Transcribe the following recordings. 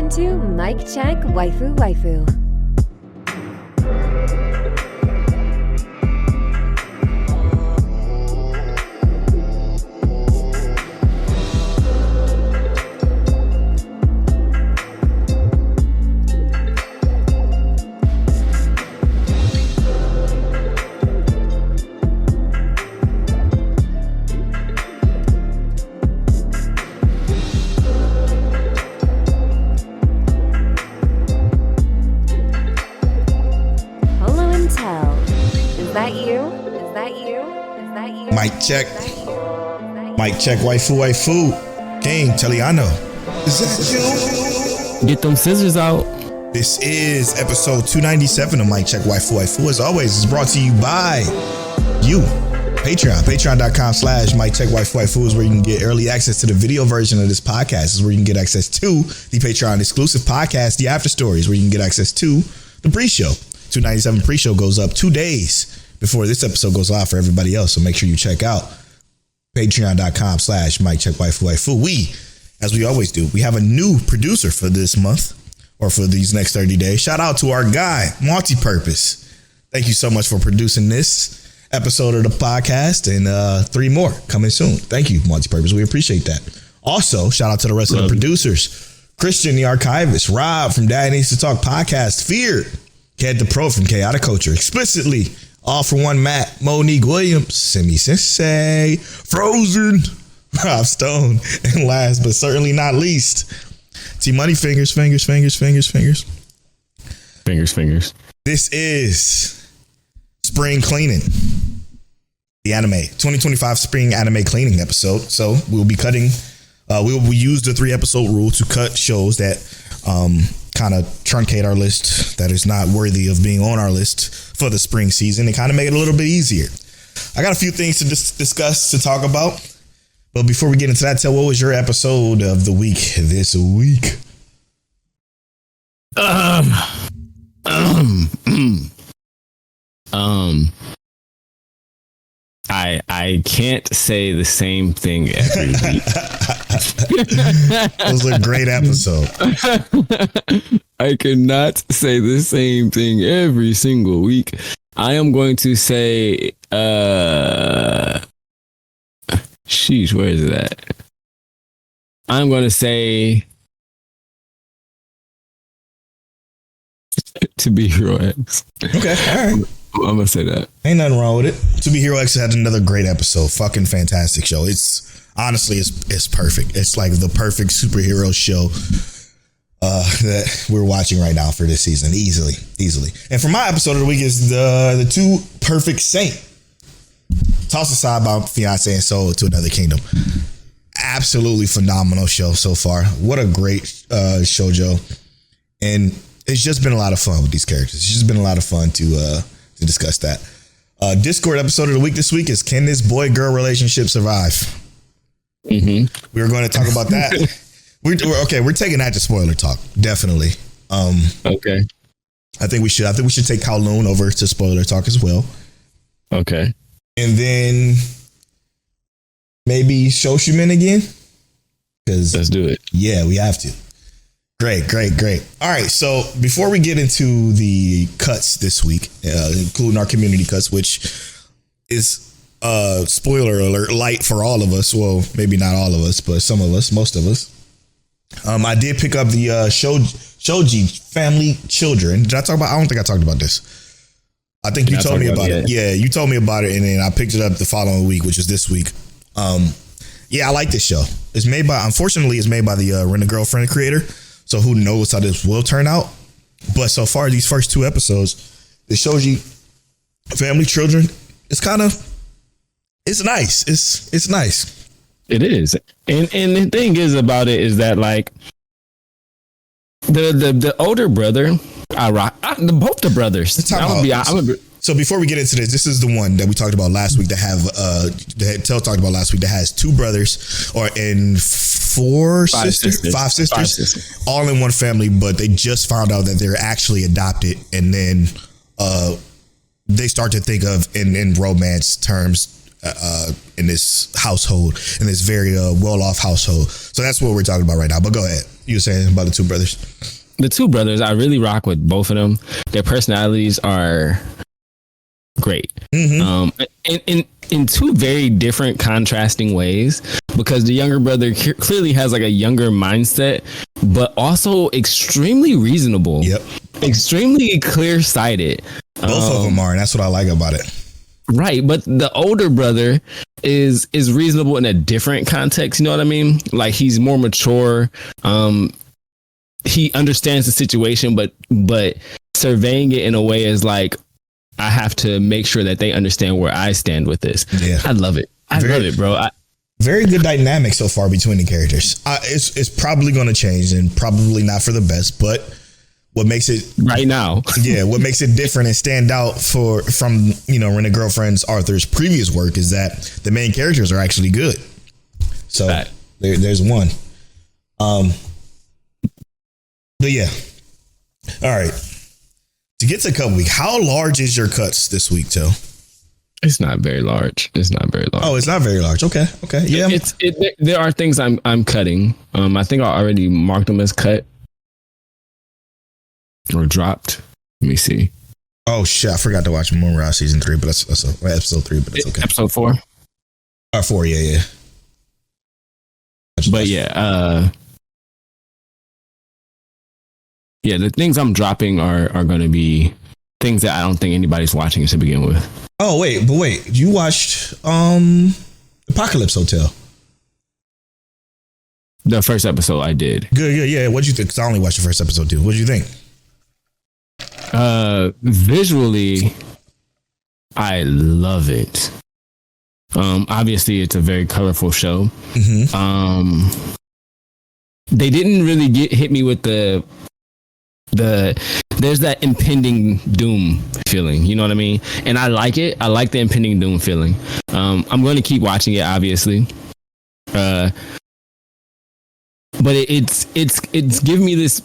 Welcome to Mic Check Waifu Waifu. Mic check, waifu. King, Telliano. Is that you? Get them scissors out. This is episode 297 of Mic Check, Waifu. As always, it's brought to you by you. Patreon. Patreon.com/Mic Check, Waifu is where you can get early access to the video version of this podcast. Is where you can get access to the Patreon exclusive podcast, The After Stories, where you can get access to the pre-show. 297 pre-show goes up 2 days before this episode goes live for everybody else. So make sure you check out Patreon.com/Mic Check Waifu. We, as we always do, we have a new producer for this month or for these next 30 days. Shout out to our guy, Multipurpose. Thank you so much for producing this episode of the podcast and 3 more coming soon. Thank you, Multipurpose. We appreciate that. Also, shout out to the rest of the producers. Christian, the archivist, Rob from Dad Needs to Talk podcast, Fear, Cat the Pro from Chaotic Culture, Explicitly, All for One Matt, Monique Williams, Semi Sensei, Frozen, Rob Stone, and last but certainly not least, T Money Fingers. This is Spring Cleaning, the anime 2025 Spring Anime Cleaning episode. So we'll be cutting. We use the 3-episode rule to cut shows that kind of truncate our list, that is not worthy of being on our list for the spring season, and kind of make it a little bit easier. I got a few things to discuss, to talk about. But before we get into that, Tel, what was your episode of the week this week? I can't say the same thing every week. It was a great episode. I cannot say the same thing every single week. I am going to say, sheesh, where is it at? I'm going to say To Be Hero X. Okay, all right. I'm going to say that. Ain't nothing wrong with it. To Be Hero X had another great episode. Fucking fantastic show. It's honestly, it's perfect. It's like the perfect superhero show that we're watching right now for this season. Easily. And for my episode of the week is the 2 Perfect Saint. Tossed aside by Fiance and Soul to Another Kingdom. Absolutely phenomenal show so far. What a great shoujo. And it's just been a lot of fun with these characters. It's just been a lot of fun to discuss that. Discord episode of the week this week is Can This Boy-Girl Relationship Survive? Mm-hmm. We're going to talk about that. We're taking that to spoiler talk. Definitely. Okay. I think we should take Kowloon over to spoiler talk as well. Okay. And then maybe Shoshimin again. Let's do it. Yeah, we have to. Great. All right, so before we get into the cuts this week, including our community cuts, which is spoiler alert light for all of us. Well, maybe not all of us, but some of us, most of us. I did pick up the Shoji Family Children. Did I talk about? I don't think I talked about this. I think you told me about it. Yeah, you told me about it, and then I picked it up the following week, which is this week. Yeah, I like this show. Unfortunately, it's made by the Rent a Girlfriend creator. So who knows how this will turn out? But so far, these first 2 episodes, the Shoji Family Children, it's nice. It's nice. It is. And the thing is about it is that, like, the older brother, both the brothers. So before we get into this is the one that we talked about last week that Tel talked about last week that has 2 brothers and 5 sisters, all in one family, but they just found out that they're actually adopted, and then they start to think of in romance terms in this household, in this very well-off household. So that's what we're talking about right now. But go ahead. You were saying about the two brothers. The two brothers, I really rock with both of them. Their personalities are great. In two very different contrasting ways, because the younger brother clearly has like a younger mindset, but also extremely reasonable. Yep. Extremely clear-sighted. Both of them are, and that's what I like about it. Right, but the older brother is reasonable in a different context. You know what I mean? Like, he's more mature. He understands the situation, but surveying it in a way is like, I have to make sure that they understand where I stand with this. Yeah, I love it. I love it, bro. Very good dynamic so far between the characters. It's probably going to change, and probably not for the best, but what makes it right now, what makes it different and stand out from Rent a Girlfriend's Arthur's previous work is that the main characters are actually good. So there's one. But yeah, all right. To get to cut week, how large is your cuts this week, Till? It's not very large. Oh, it's not very large. Okay. Yeah. There are things I'm cutting. I think I already marked them as cut or dropped. Let me see. Oh shit! I forgot to watch Moonrise season 3, but that's episode 3. But it's okay. Episode 4. 4. Yeah. But yeah. Yeah, the things I'm dropping are going to be things that I don't think anybody's watching to begin with. Oh, wait. You watched Apocalypse Hotel? The first episode I did. Good. Yeah. What'd you think? Because I only watched the first episode too. What'd you think? Visually, I love it. Obviously, it's a very colorful show. Mm-hmm. They didn't really hit me with the there's that impending doom feeling, you know what I mean? And I like it. I like the impending doom feeling. I'm going to keep watching it, obviously. But it's giving me this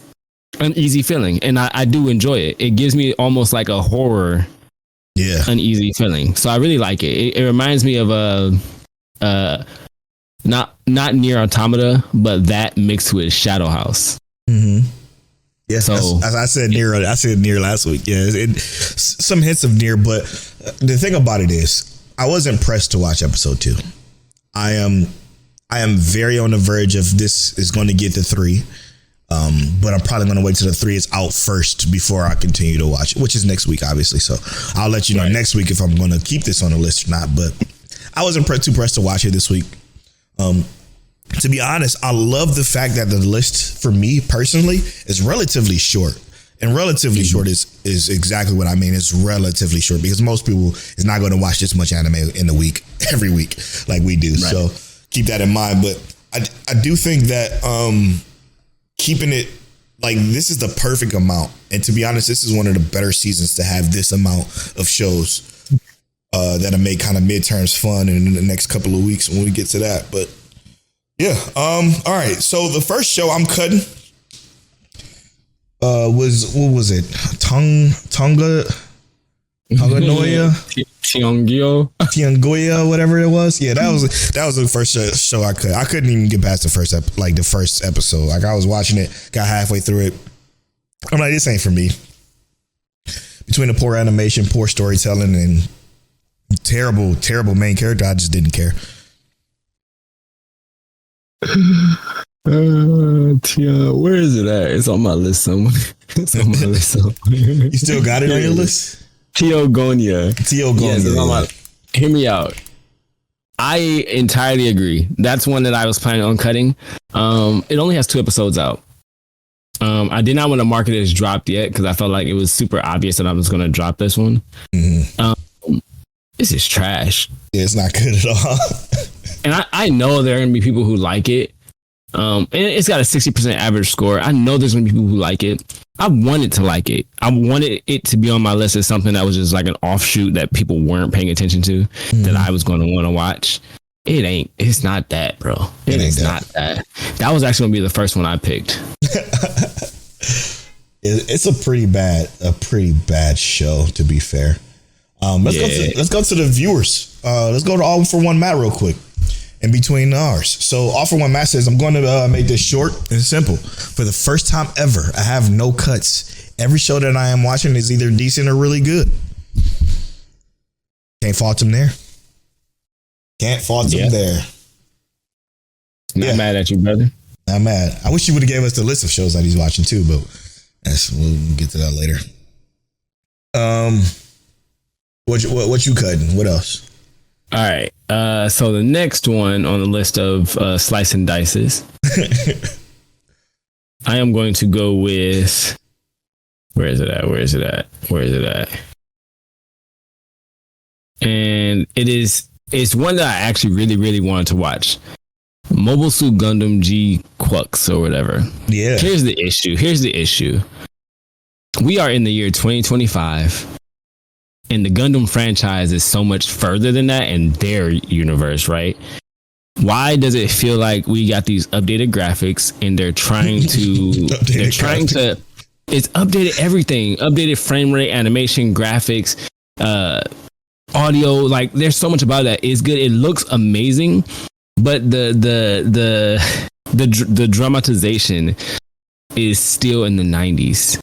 uneasy feeling, and I do enjoy it. It gives me almost like a horror, uneasy feeling. So I really like it. It reminds me of not Nier Automata, but that mixed with Shadow House. Mm-hmm. Yes, so, I said Nier last week. Yeah, some hints of Nier, but the thing about it is, I was impressed to watch episode 2. I am very on the verge of this is going to get to 3, but I'm probably going to wait till the 3 is out first before I continue to watch it, which is next week, obviously. So I'll let you know next week if I'm going to keep this on the list or not. But I wasn't too pressed to watch it this week. To be honest, I love the fact that the list for me personally is relatively short. And relatively short is exactly what I mean. It's relatively short because most people is not going to watch this much anime in a week, every week, like we do. Right. So keep that in mind. But I do think that keeping it like this is the perfect amount. And to be honest, this is one of the better seasons to have this amount of shows that'll make kind of midterms fun in the next couple of weeks when we get to that. But yeah. All right. So the first show I'm cutting was what was it? Tonga Noya? Tiangoya, whatever it was. Yeah, that was the first show I cut. I couldn't even get past the first episode. Like I was watching it, got halfway through it. I'm like, this ain't for me. Between the poor animation, poor storytelling, and terrible main character, I just didn't care. Where is it at? It's on my list somewhere. You still got it on your list? Teogonia. Yes, hear me out. I entirely agree. That's one that I was planning on cutting. It only has 2 episodes out. I did not want to mark it as dropped yet because I felt like it was super obvious that I was going to drop this one. Mm-hmm. This is trash. Yeah, it's not good at all. And I know there are going to be people who like it. And it's got a 60% average score. I know there's going to be people who like it. I wanted to like it. I wanted it to be on my list as something that was just like an offshoot that people weren't paying attention to, that I was going to want to watch. It ain't. It's not that, bro. It is not that. That was actually going to be the first one I picked. It's a pretty bad show, to be fair. Let's go to the viewers. Let's go to All for One Matt real quick. In between ours. So All for One Matt says, I'm going to make this short and simple. For the first time ever, I have no cuts. Every show that I am watching is either decent or really good. Can't fault him there. Can't fault him there. Not mad at you, brother. Not mad. I wish you would have gave us the list of shows that he's watching too, but we'll get to that later. What you cutting? What else? All right. So the next one on the list of slice and dices, I am going to go with. Where is it at? And it's one that I actually really, really wanted to watch. Mobile Suit Gundam GQuuuuuuux or whatever. Yeah. Here's the issue. We are in the year 2025. And the Gundam franchise is so much further than that in their universe, right? Why does it feel like we got these updated graphics and they're trying to it's updated everything, updated frame rate, animation, graphics, audio, like there's so much about that. It's good. It looks amazing, but the dramatization is still in the 90s.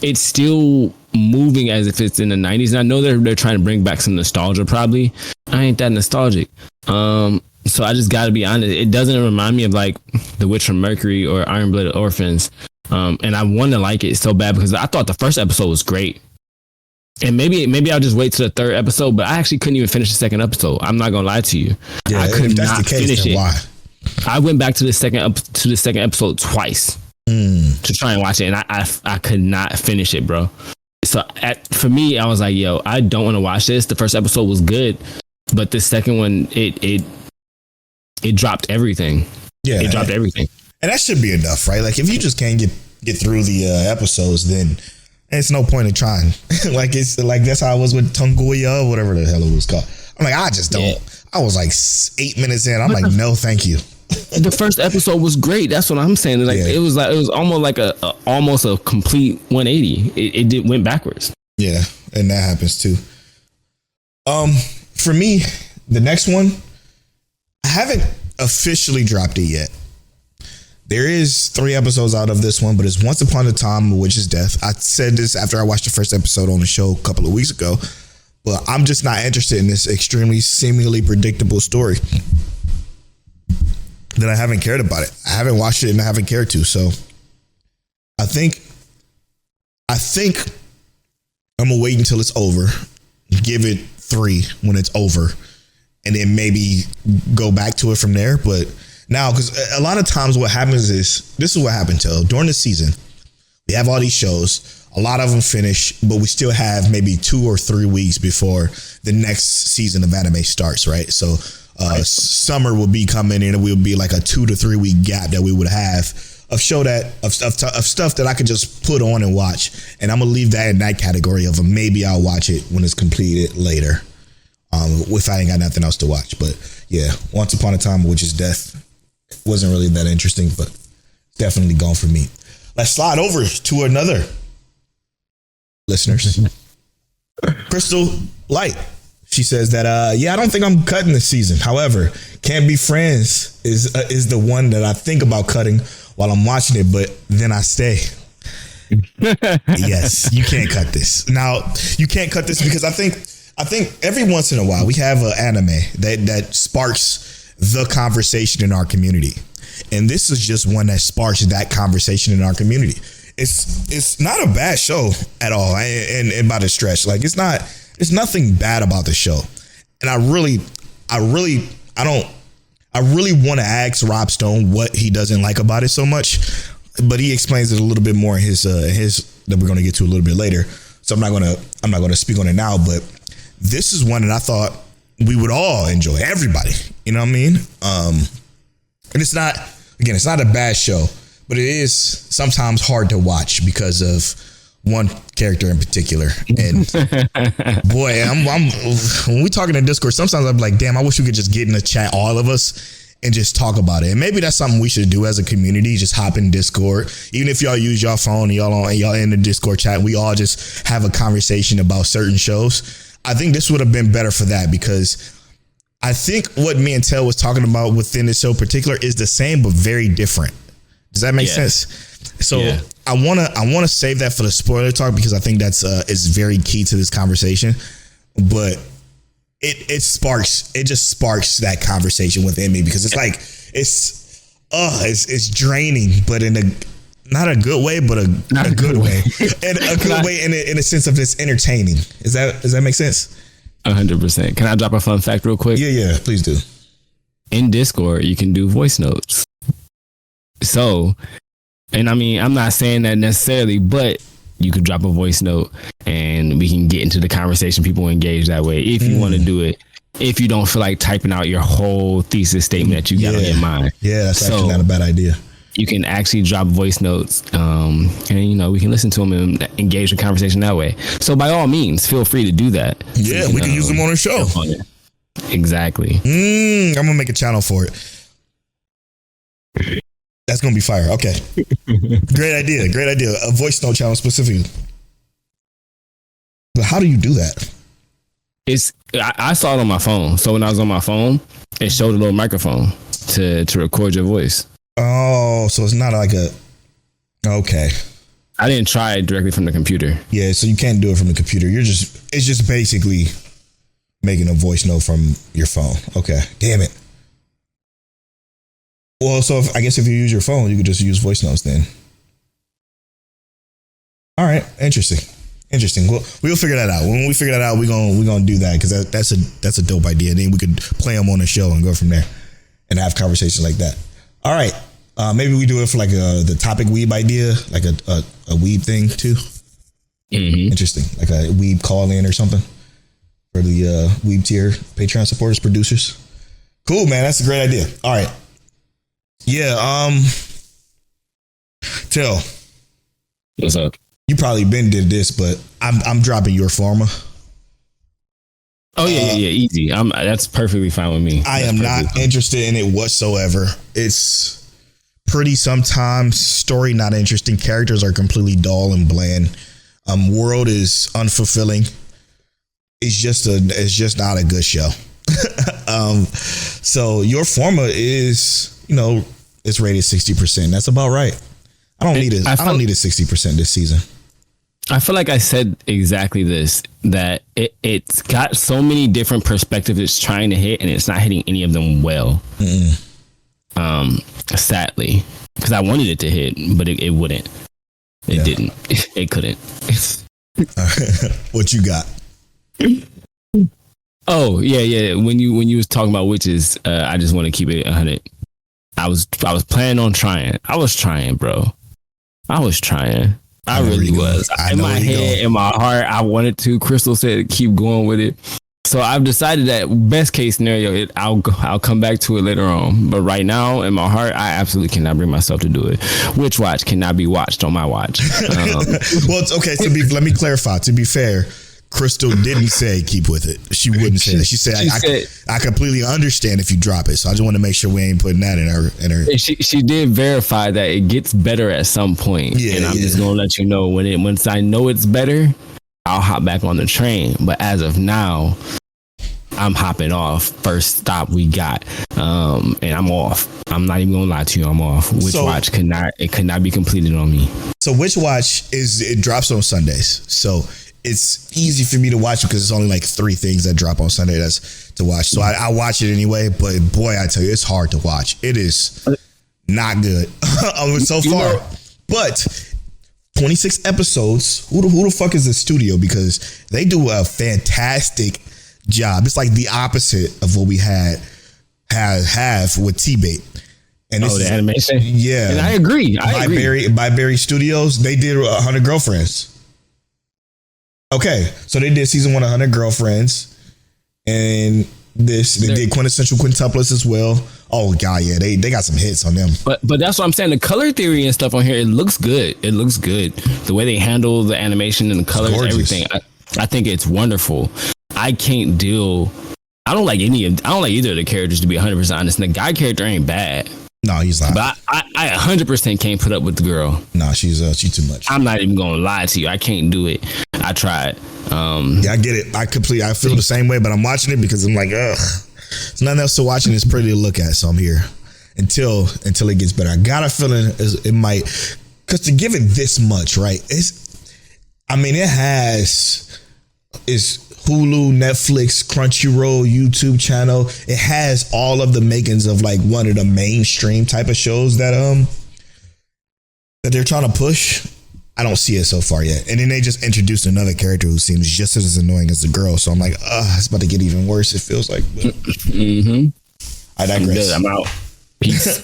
It's still moving as if it's in the 90s. And I know they're trying to bring back some nostalgia probably. I ain't that nostalgic. So I just gotta be honest. It doesn't remind me of like The Witch from Mercury or Iron Blooded Orphans. And I want to like it so bad because I thought the first episode was great. And maybe I'll just wait to the third episode, but I actually couldn't even finish the second episode. I'm not gonna lie to you. Yeah, I could not finish it. Why? I went back to the second episode twice to try and watch it, and I could not finish it, bro. So for me, I was like, yo, I don't want to watch this. The first episode was good, but the second one, it dropped everything. Yeah, it dropped everything. And that should be enough, right? Like if you just can't get through the episodes, then it's no point in trying. Like it's like that's how I was with Teogonia or whatever the hell it was called. I'm like, I just don't. Yeah. I was like 8 minutes in. I'm like, no, thank you. The first episode was great. That's what I'm saying. Like it was almost like almost a complete 180. It went backwards. Yeah, and that happens too. For me, the next one, I haven't officially dropped it yet. There is 3 episodes out of this one, but it's Once Upon a Time, A Witch's Death. I said this after I watched the first episode on the show a couple of weeks ago, but I'm just not interested in this extremely seemingly predictable story that I haven't cared about it. I haven't watched it and I haven't cared to. So I think I'm gonna wait until it's over, give it 3 when it's over, and then maybe go back to it from there. But now, because a lot of times what happens is, this is what happened during the season. We have all these shows, a lot of them finish, but we still have maybe 2 or 3 weeks before the next season of anime starts, right? So summer will be coming and it will be like a 2 to 3 week gap that we would have of stuff that I could just put on and watch. And I'm gonna leave that in that category of maybe I'll watch it when it's completed later, if I ain't got nothing else to watch. But yeah, Once Upon a Time, A Witch's Death wasn't really that interesting, but definitely gone for me. Let's slide over to another listeners. Crystal Light. She says that, I don't think I'm cutting this season. However, Can't Be Friends is the one that I think about cutting while I'm watching it, but then I stay. Yes, you can't cut this. Now, you can't cut this because I think every once in a while we have an anime that sparks the conversation in our community. And this is just one that sparks that conversation in our community. It's not a bad show at all. And by the stretch, like it's nothing bad about the show. And I really want to ask Rob Stone what he doesn't like about it so much, but he explains it a little bit more in his that we're going to get to a little bit later. So I'm not going to speak on it now, but this is one that I thought we would all enjoy, everybody, you know what I mean? And it's not a bad show, but it is sometimes hard to watch because of one character in particular. And boy, I'm when we talking in Discord, sometimes I'm like, damn, I wish we could just get in the chat, all of us, and just talk about it. And maybe that's something we should do as a community. Just hop in Discord. Even if y'all use y'all phone and y'all in the Discord chat, we all just have a conversation about certain shows. I think this would have been better for that, because I think what me and Tel was talking about within this show in particular is the same but very different. Does that make sense? So I wanna save that for the spoiler talk, because I think that's is very key to this conversation. But it just sparks that conversation within me, because it's like it's draining, but in a not a good way, but a good way. And a good way in a sense of it's entertaining. Does that make sense? 100%. Can I drop a fun fact real quick? Yeah, please do. In Discord, you can do voice notes. So, and I mean, I'm not saying that necessarily, but you could drop a voice note and we can get into the conversation. People engage that way if you want to do it. If you don't feel like typing out your whole thesis statement that you got on your mind. Yeah, that's actually not a bad idea. You can actually drop voice notes and, we can listen to them and engage the conversation that way. So by all means, feel free to do that. Yeah, we can use them on the show. Exactly. I'm going to make a channel for it. That's going to be fire. Okay. Great idea. A voice note channel specifically. But how do you do that? I saw it on my phone. So when I was on my phone, it showed a little microphone to record your voice. Oh, so it's not like okay. I didn't try it directly from the computer. Yeah, so you can't do it from the computer. It's just basically making a voice note from your phone. Okay. Damn it. Well, so I guess if you use your phone, you could just use voice notes then. All right. Interesting. We'll figure that out. When we figure that out, we're gonna do that, because that's a dope idea. Then we could play them on the show and go from there and have conversations like that. All right. Maybe we do it for like the topic weeb idea, like a weeb thing too. Mm-hmm. Interesting. Like a weeb call in or something for the weeb tier Patreon supporters, producers. Cool, man. That's a great idea. All right. Yeah. Tel. What's up? You probably been did this, but I'm dropping your Forma. Oh yeah, easy. That's perfectly fine with me. I am not interested in it whatsoever. It's pretty sometimes, story not interesting, characters are completely dull and bland. World is unfulfilling. It's just not a good show. So your Forma is, it's rated 60%. That's about right. I don't need a 60% this season. I feel like I said exactly this, that it's got so many different perspectives it's trying to hit, and it's not hitting any of them well. Sadly, because I wanted it to hit, but it wouldn't. It didn't. It couldn't. What you got? Oh yeah. When you was talking about witches, I just want to keep it 100. I was planning on trying. I was trying, bro. I was trying. I really was. In my head, in my heart, I wanted to. Crystal said keep going with it. So I've decided that best case scenario, I'll come back to it later on. But right now, in my heart, I absolutely cannot bring myself to do it. Witch watch cannot be watched on my watch. Well, it's okay. Let me clarify. To be fair, Crystal didn't say keep with it. She wouldn't say that. She said I completely understand if you drop it. So I just want to make sure we ain't putting that in her. She did verify that it gets better at some point. Yeah, and I'm just gonna let you know once I know it's better, I'll hop back on the train. But as of now, I'm hopping off. First stop we got, and I'm off. I'm not even gonna lie to you. I'm off. Witch watch could not be completed on me. So Witch watch it drops on Sundays. So it's easy for me to watch it because it's only like 3 things that drop on Sunday that's to watch. So I watch it anyway. But boy, I tell you, it's hard to watch. It is not good so far. But 26 episodes. Who the fuck is the studio? Because they do a fantastic job. It's like the opposite of what we have with T-Bait. And this the animation? Yeah. And I agree. By Barry Studios, they did 100 Girlfriends. Okay, so they did season 1 100 Girlfriends, and they did Quintessential Quintuplets as well. Oh god, yeah, they got some hits on them. But that's what I'm saying. The color theory and stuff on here, it looks good. It looks good. The way they handle the animation and the colors, everything. I think it's wonderful. I can't deal. I don't like either of the characters, to be 100% honest. And the guy character ain't bad. No, he's not. But I 100% can't put up with the girl. No, she's too much. I'm not even gonna lie to you. I can't do it. I tried. Yeah, I get it. I feel the same way, but I'm watching it because I'm like, ugh. There's nothing else to watch and it's pretty to look at, so I'm here until it gets better. I got a feeling it might, because to give it this much, right? It's Hulu, Netflix, Crunchyroll, YouTube channel. It has all of the makings of like one of the mainstream type of shows that they're trying to push. I don't see it so far yet. And then they just introduced another character who seems just as annoying as the girl. So I'm like, it's about to get even worse. It feels like. Mm-hmm. I digress. I'm out. Peace.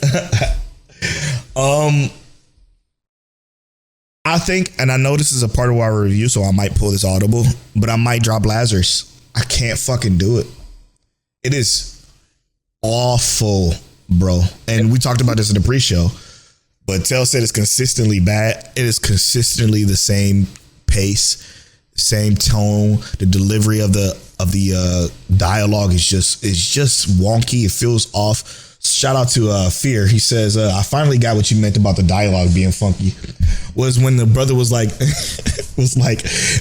I think, and I know this is a part of our review, so I might pull this audible, but I might drop Lazarus. I can't fucking do it. It is awful, bro. And we talked about this in the pre-show, but Tell said it's consistently bad. It is consistently the same pace, same tone. The delivery of the dialogue is just wonky. It feels off. Shout out to Fear. He says, I finally got what you meant about the dialogue being funky. Was when the brother was like,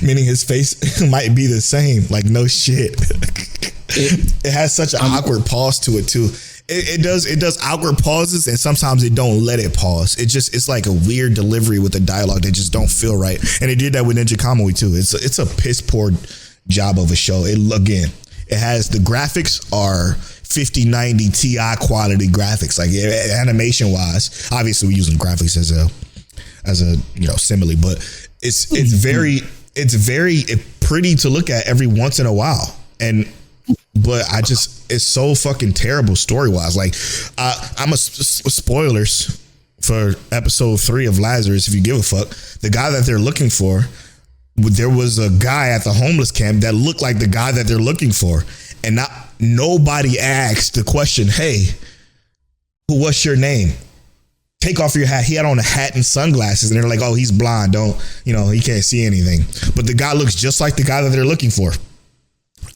meaning his face might be the same. Like, no shit. It has such an awkward pause to it too. It does awkward pauses, and sometimes it don't let it pause. It's like a weird delivery with the dialogue that just don't feel right. And it did that with Ninja Kamui too. It's a piss poor job of a show. It has, the graphics are 5090 Ti quality graphics, like animation wise. Obviously we're using graphics as a simile, but it's very pretty to look at every once in a while. But it's so fucking terrible story wise. Like I'm spoilers for episode 3 of Lazarus, if you give a fuck. The guy that they're looking for, there was a guy at the homeless camp that looked like the guy that they're looking for, and nobody asked the question, hey, what's your name? Take off your hat. He had on a hat and sunglasses, and they're like, oh, he's blind. He can't see anything. But the guy looks just like the guy that they're looking for.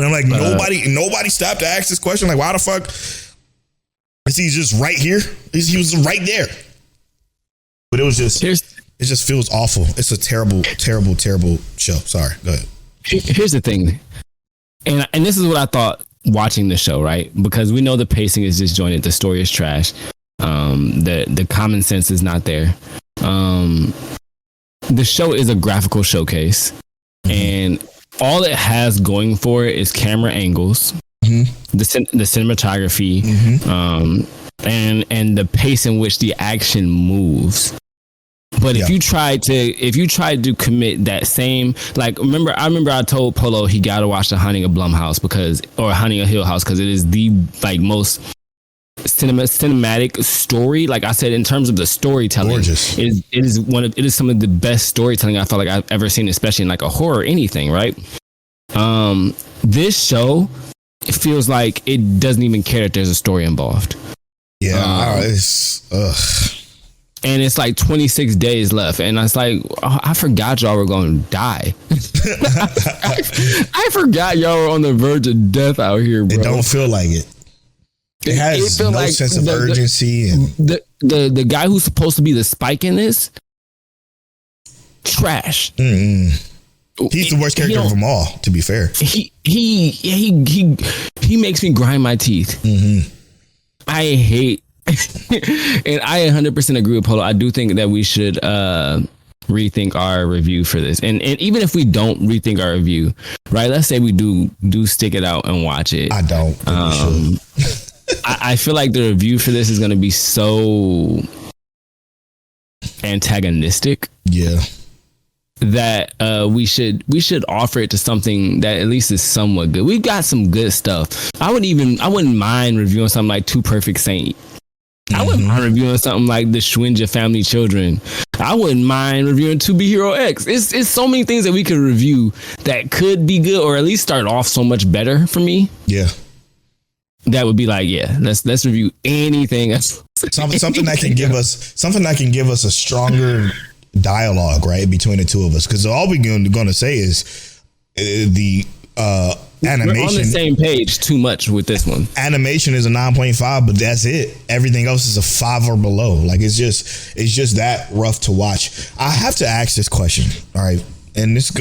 And I'm like, nobody stopped to ask this question. Like, why the fuck is he just right here? He was right there. But it just feels awful. It's a terrible, terrible, terrible show. Sorry. Go ahead. Here's the thing. And this is what I thought watching the show, right? Because we know the pacing is disjointed. The story is trash. The common sense is not there. The show is a graphical showcase. Mm-hmm. And all it has going for it is camera angles, mm-hmm. the cinematography, mm-hmm. And the pace in which the action moves. But if you tried to commit that same, like, I remember I told Polow he got to watch The Haunting of Blumhouse or Haunting of Hill House, because it is the most cinematic story. Like I said, in terms of the storytelling, gorgeous. It is some of the best storytelling I felt like I've ever seen, especially in like a horror or anything, right? This show, it feels like it doesn't even care that there's a story involved. Yeah, and it's like 26 days left, and I was like, I forgot y'all were going to die. I forgot y'all were on the verge of death out here, bro. It don't feel like it. It has no sense of urgency. And the guy who's supposed to be the spike in this, trash. Mm-hmm. He's the worst character of them all, to be fair. He makes me grind my teeth. Mm-hmm. I hate, and I 100% agree with Polow. I do think that we should rethink our review for this, and even if we don't rethink our review, right? Let's say we do stick it out and watch it. I don't think we should. I feel like the review for this is going to be so antagonistic. Yeah. That we should offer it to something that at least is somewhat good. We've got some good stuff. I wouldn't mind reviewing something like Two Perfect Saint. Mm-hmm. I wouldn't mind reviewing something like the Shuinja Family Children. I wouldn't mind reviewing To Be Hero X. It's so many things that we could review that could be good, or at least start off so much better for me. Yeah. That would be like, let's review anything. Something that can give us a stronger dialogue, right, between the two of us, because all we're going to say is the Animation. We're on the same page too much with this one. Animation is a 9.5, but that's it. Everything else is a 5 or below. Like it's just that rough to watch. I have to ask this question. All right, and this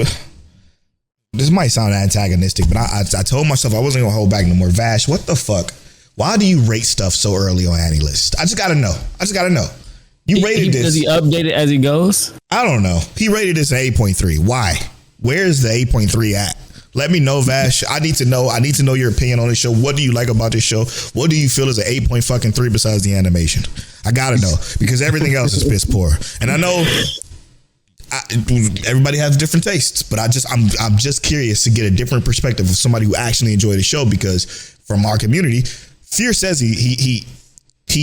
might sound antagonistic, but I told myself I wasn't gonna hold back no more. Vash, what the fuck? Why do you rate stuff so early on AniList? I just gotta know. You rated this. Does he update it as he goes? I don't know. He rated this an 8.3. Why? Where's the 8.3 at? Let me know, Vash. I need to know your opinion on this show. What do you like about this show? What do you feel is an 8.3 besides the animation? I gotta know because everything else is piss poor. And I know everybody has different tastes, but I'm just curious to get a different perspective of somebody who actually enjoyed the show, because from our community, Fear says he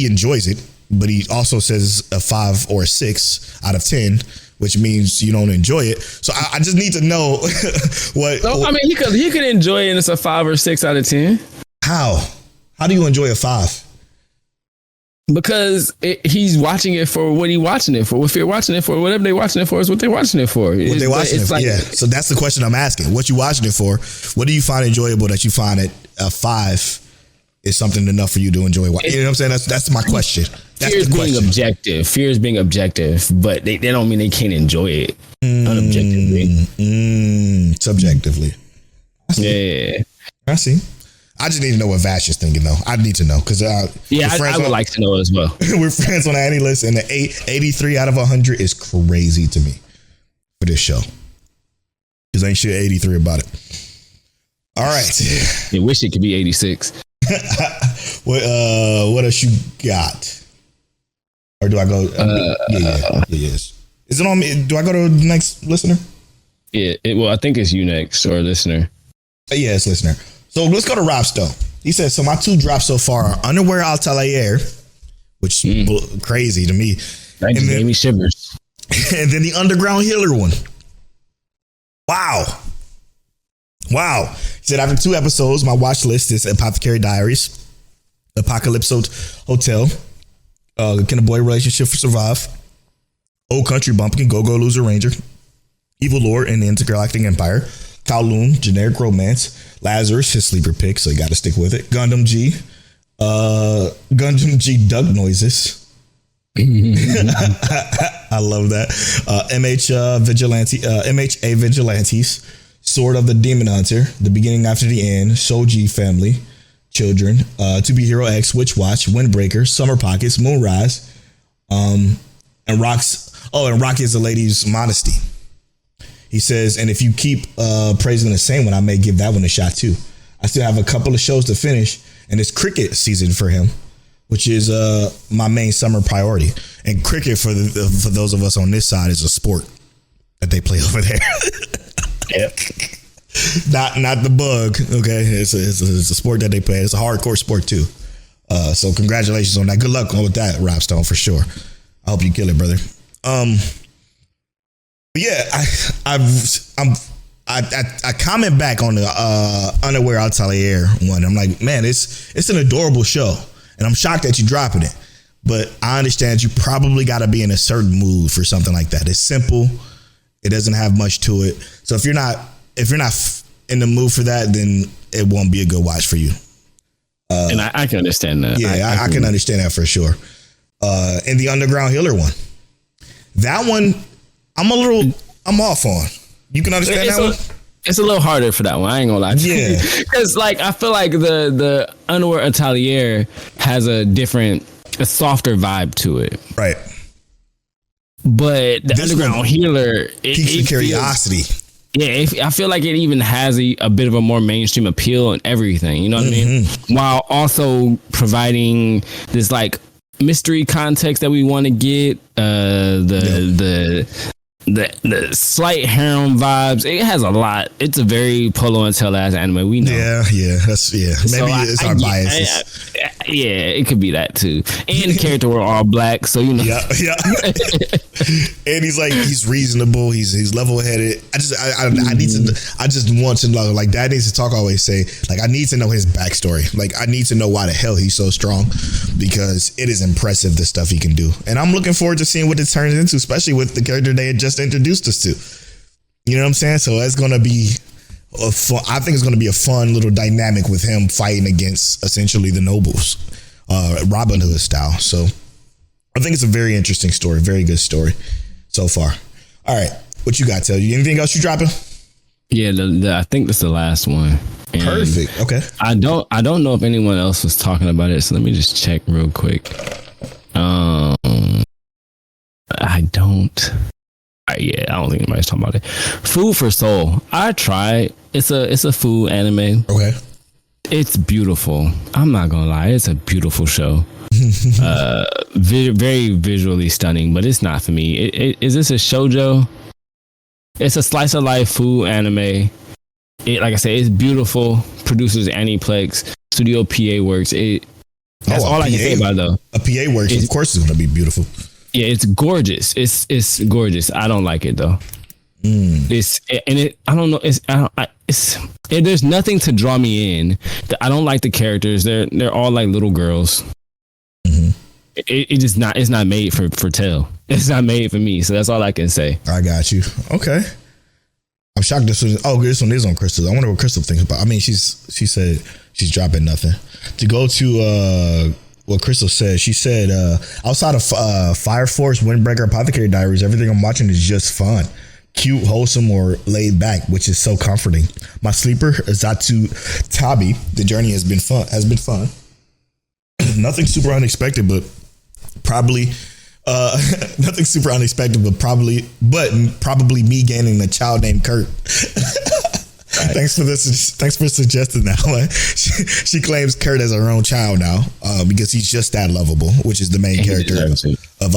enjoys it, but he also says a 5 or a 6 out of 10, which means you don't enjoy it. So I just need to know what. So, I mean, he could enjoy it, and it's a 5 or 6 out of 10. How do you enjoy a 5? Because he's watching it for what he's watching it for. If you're watching it for, whatever they're watching it for is what they're watching it for. What they watching it for, yeah. So that's the question I'm asking. What you watching it for? What do you find enjoyable that you find it a 5 is something enough for you to enjoy? You know what I'm saying? That's my question. That's Fear is being objective. Fear is being objective, but they don't mean they can't enjoy it unobjectively. Subjectively. I see. I just need to know what Vash is thinking, though. I need to know because I would like to know as well. We're friends on the AniList, and the 83 out of 100 is crazy to me for this show because ain't shit 83 about it. All right. I wish it could be 86. What else you got? Or do I go? Yes. Is it on me? Do I go to the next listener? Yeah. Well, I think it's you next or listener. Yeah, it's listener. So let's go to Rob Stone. He says, so my 2 drops so far are Underwear Atelier, which crazy to me. That just gave me shivers. And then the Underground Healer one. Wow. He said, after 2 episodes, my watch list is Apothecary Diaries, Apocalypse Hotel, Can a Boy Relationship Survive, Old Country Bumpkin, Go-Go Loser Ranger, Evil Lord and the Intergalactic Empire, Kowloon, Generic Romance, Lazarus, his sleeper pick, so you got to stick with it. Gundam G Duck Noises. I love that. MHA Vigilantes, Sword of the Demon Hunter, The Beginning After the End, Shoji Family, Children, To Be Hero X, Witch Watch, Windbreaker, Summer Pockets, Moonrise, and Rocky is a Lady's Modesty. He says, and if you keep praising the same one, I may give that one a shot too. I still have a couple of shows to finish, and it's cricket season for him, which is my main summer priority. And cricket for those of us on this side is a sport that they play over there. Yep. Not the bug. Okay, it's a sport that they play. It's a hardcore sport too. So congratulations on that. Good luck with that, Rob Stone, for sure. I hope you kill it, brother. But yeah, I comment back on the Underwear Atelier one. I'm like, man, it's an adorable show, and I'm shocked that you're dropping it. But I understand you probably got to be in a certain mood for something like that. It's simple. It doesn't have much to it. So if you're not in the mood for that, then it won't be a good watch for you. And I can understand that. Yeah, I can understand that for sure. And the Underground Healer one, that one, I'm off on. You can understand that one? It's a little harder for that one. I ain't gonna lie to you. Because I feel like the Underwear Atelier has a softer vibe to it. Right. But the Underground Healer, piques the curiosity. I feel like it even has a bit of a more mainstream appeal and everything. You know what I mean? While also providing this mystery context that we want to get, the slight harem vibes. It has a lot. It's a very Polow and Tell ass anime. We know. Yeah. Maybe it's our biases. It could be that too. And the character were all black, so you know. Yeah. And he's reasonable. He's level headed. I just want to know. Dad needs to talk. Always say I need to know his backstory. I need to know why the hell he's so strong, because it is impressive the stuff he can do. And I'm looking forward to seeing what it turns into, especially with the character they had just introduced us to. You know what I'm saying? So it's gonna be I think it's going to be a fun little dynamic with him fighting against essentially the nobles, Robin Hood style. So I think it's a very interesting story, very good story so far. All right, what you got, Tell? You anything else you dropping? Yeah, I think that's the last one. And perfect. Okay. I don't know if anyone else was talking about it, so let me just check real quick. I don't think anybody's talking about it. Food for Soul. I tried. It's a food anime. Okay. It's beautiful. I'm not gonna lie. It's a beautiful show. Very visually stunning, but it's not for me. Is this a shoujo? It's a slice of life food anime. Like I said, it's beautiful. Producers Aniplex. Studio PA Works. That's all I can say about it, though. A PA Works, of course, is going to be beautiful. Yeah, it's gorgeous. It's gorgeous. I don't like it though. I don't know. There's nothing to draw me in. I don't like the characters. They're all like little girls. Mm-hmm. It's not made for Tell. It's not made for me. So that's all I can say. I got you. Okay. I'm shocked this one is on Crystal. I wonder what Crystal thinks about. I mean, she said she's dropping nothing. To go to what Crystal said, she said outside of Fire Force, Windbreaker, Apothecary Diaries, everything I'm watching is just fun, cute, wholesome, or laid back, which is so comforting. My sleeper, Zatsu Tabi. The journey has been fun. Nothing super unexpected, but probably nothing super unexpected, but probably me gaining a child named Kurt. Right. Thanks for suggesting that. She claims Kurt as her own child now because he's just that lovable, which is the main character of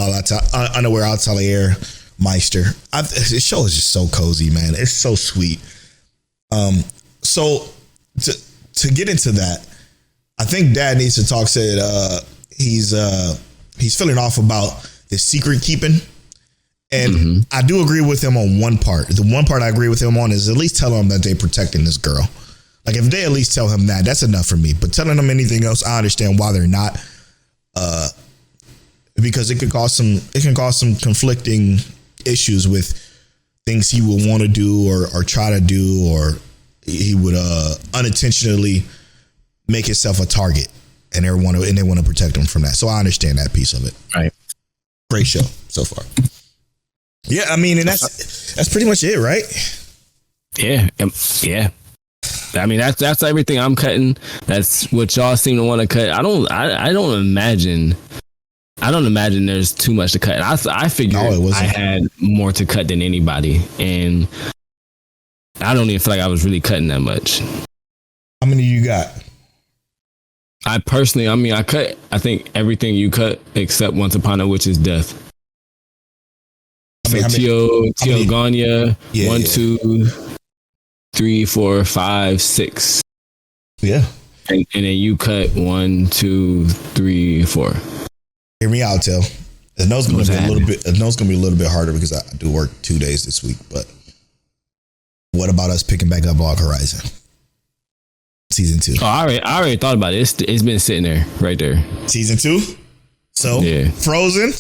Unaware Atelier Meister. This show is just so cozy, man. It's so sweet. So to get into that, I think Dad needs to talk. Said he's feeling off about the secret keeping. And I do agree with him on one part. The one part I agree with him on is at least tell him that they're protecting this girl. Like if they at least tell him that, that's enough for me. But telling him anything else, I understand why they're not. Because it can cause some conflicting issues with things he would want to do or try to do, or he would unintentionally make himself a target, and they want to protect him from that. So I understand that piece of it. Right. Great show so far. Yeah, I mean, and that's pretty much it, right? Yeah. I mean, that's everything I'm cutting. That's what y'all seem to want to cut. I don't imagine there's too much to cut. I figured I had more to cut than anybody, and I don't even feel like I was really cutting that much. How many you got? I cut, I think everything you cut except Once Upon a Witch's Death. So Teogonia, 1, 2, 3, 4, 5, 6. Yeah. And then you cut 1, 2, 3, 4. Hear me out, Tel. I know it's gonna be a little bit harder because I do work 2 days this week, but what about us picking back up Log Horizon? Season 2. Oh, I already thought about it. It's been sitting there, right there. Season 2? So yeah. Frozen?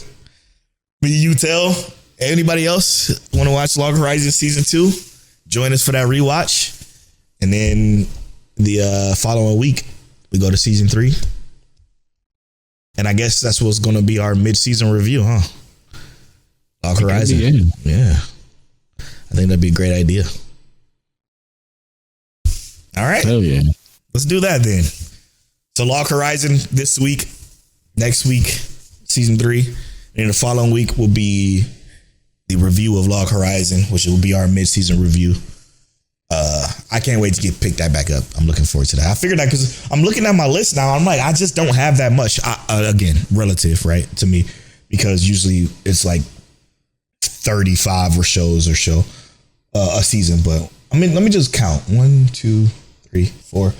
You Tell. Anybody else want to watch Log Horizon Season 2? Join us for that rewatch. And then the following week, we go to Season 3. And I guess that's what's going to be our mid-season review, huh? Log Horizon. Yeah. I think that'd be a great idea. All right. Hell yeah. Let's do that then. So Log Horizon this week. Next week, Season 3. And then the following week will be the review of Log Horizon, which will be our mid-season review. I can't wait to pick that back up. I'm looking forward to that. I figured that because I'm looking at my list now. I'm like, I just don't have that much. Again, relative, right, to me, because usually it's like 35 a season. But I mean, let me just count. 1, 2, 3, 4,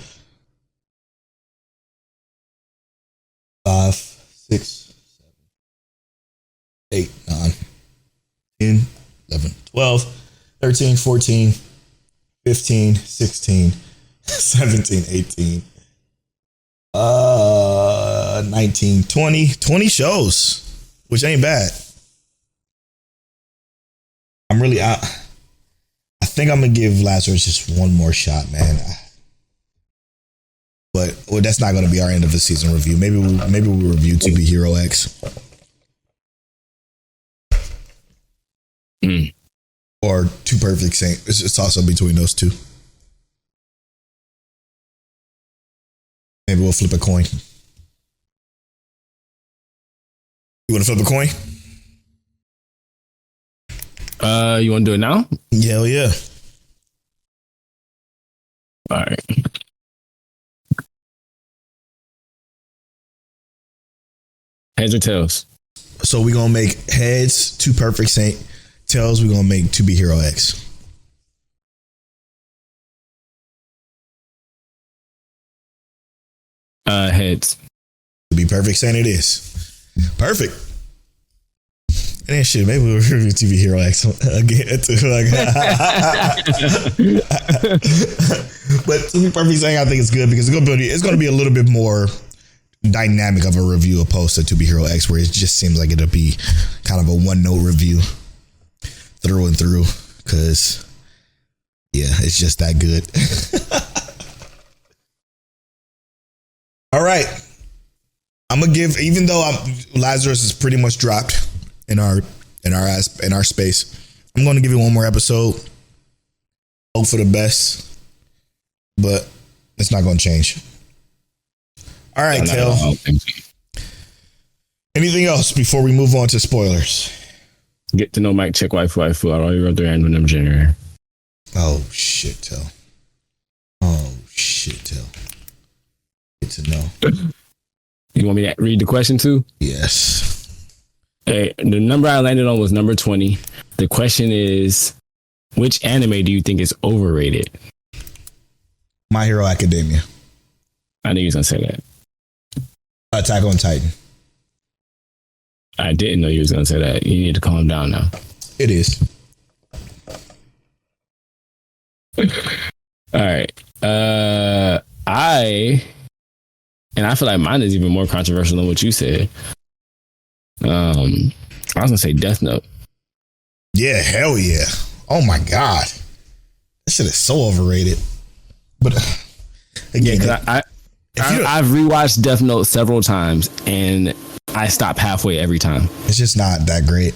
5, 6, 7, 8, 9, 10, 11, 12, 13, 14, 15, 16, 17, 18, 19, 20 shows, which ain't bad. I'm really out. I think I'm gonna give Lazarus just one more shot, man. But that's not gonna be our end of the season review. Maybe we'll review To Be Hero X. Or Two Perfect Saint. It's also between those two. Maybe we'll flip a coin. You want to flip a coin? You want to do it now? Hell yeah. All right. Heads or tails? So we're gonna make heads Two Perfect Saint. Tails we're gonna make To Be Hero X. Heads. To Be Perfect Saint it is. Perfect. And then shit, maybe we'll review To Be Hero X again too. But To Be Perfect Saint I think it's good because it's gonna be a little bit more dynamic of a review opposed to Be Hero X, where it just seems like it'll be kind of a one note review through and through. Because yeah, it's just that good. All right, I'm gonna give, even though Lazarus is pretty much dropped in our space, I'm gonna give you one more episode. Hope for the best, but it's not gonna change. All right, Kel. Anything else before we move on to spoilers? Get to know Mike, check waifu. I already wrote their random number generator. Oh shit, Tel. Get to know. You want me to read the question too? Yes. Hey, the number I landed on was number 20. The question is, which anime do you think is overrated? My Hero Academia. I knew you was gonna say that. Attack on Titan. I didn't know you was gonna say that. You need to calm down now. It is. All right. I feel like mine is even more controversial than what you said. I was gonna say Death Note. Yeah, hell yeah. Oh my god. That shit is so overrated. But again, I've rewatched Death Note several times and I stop halfway every time. It's just not that great.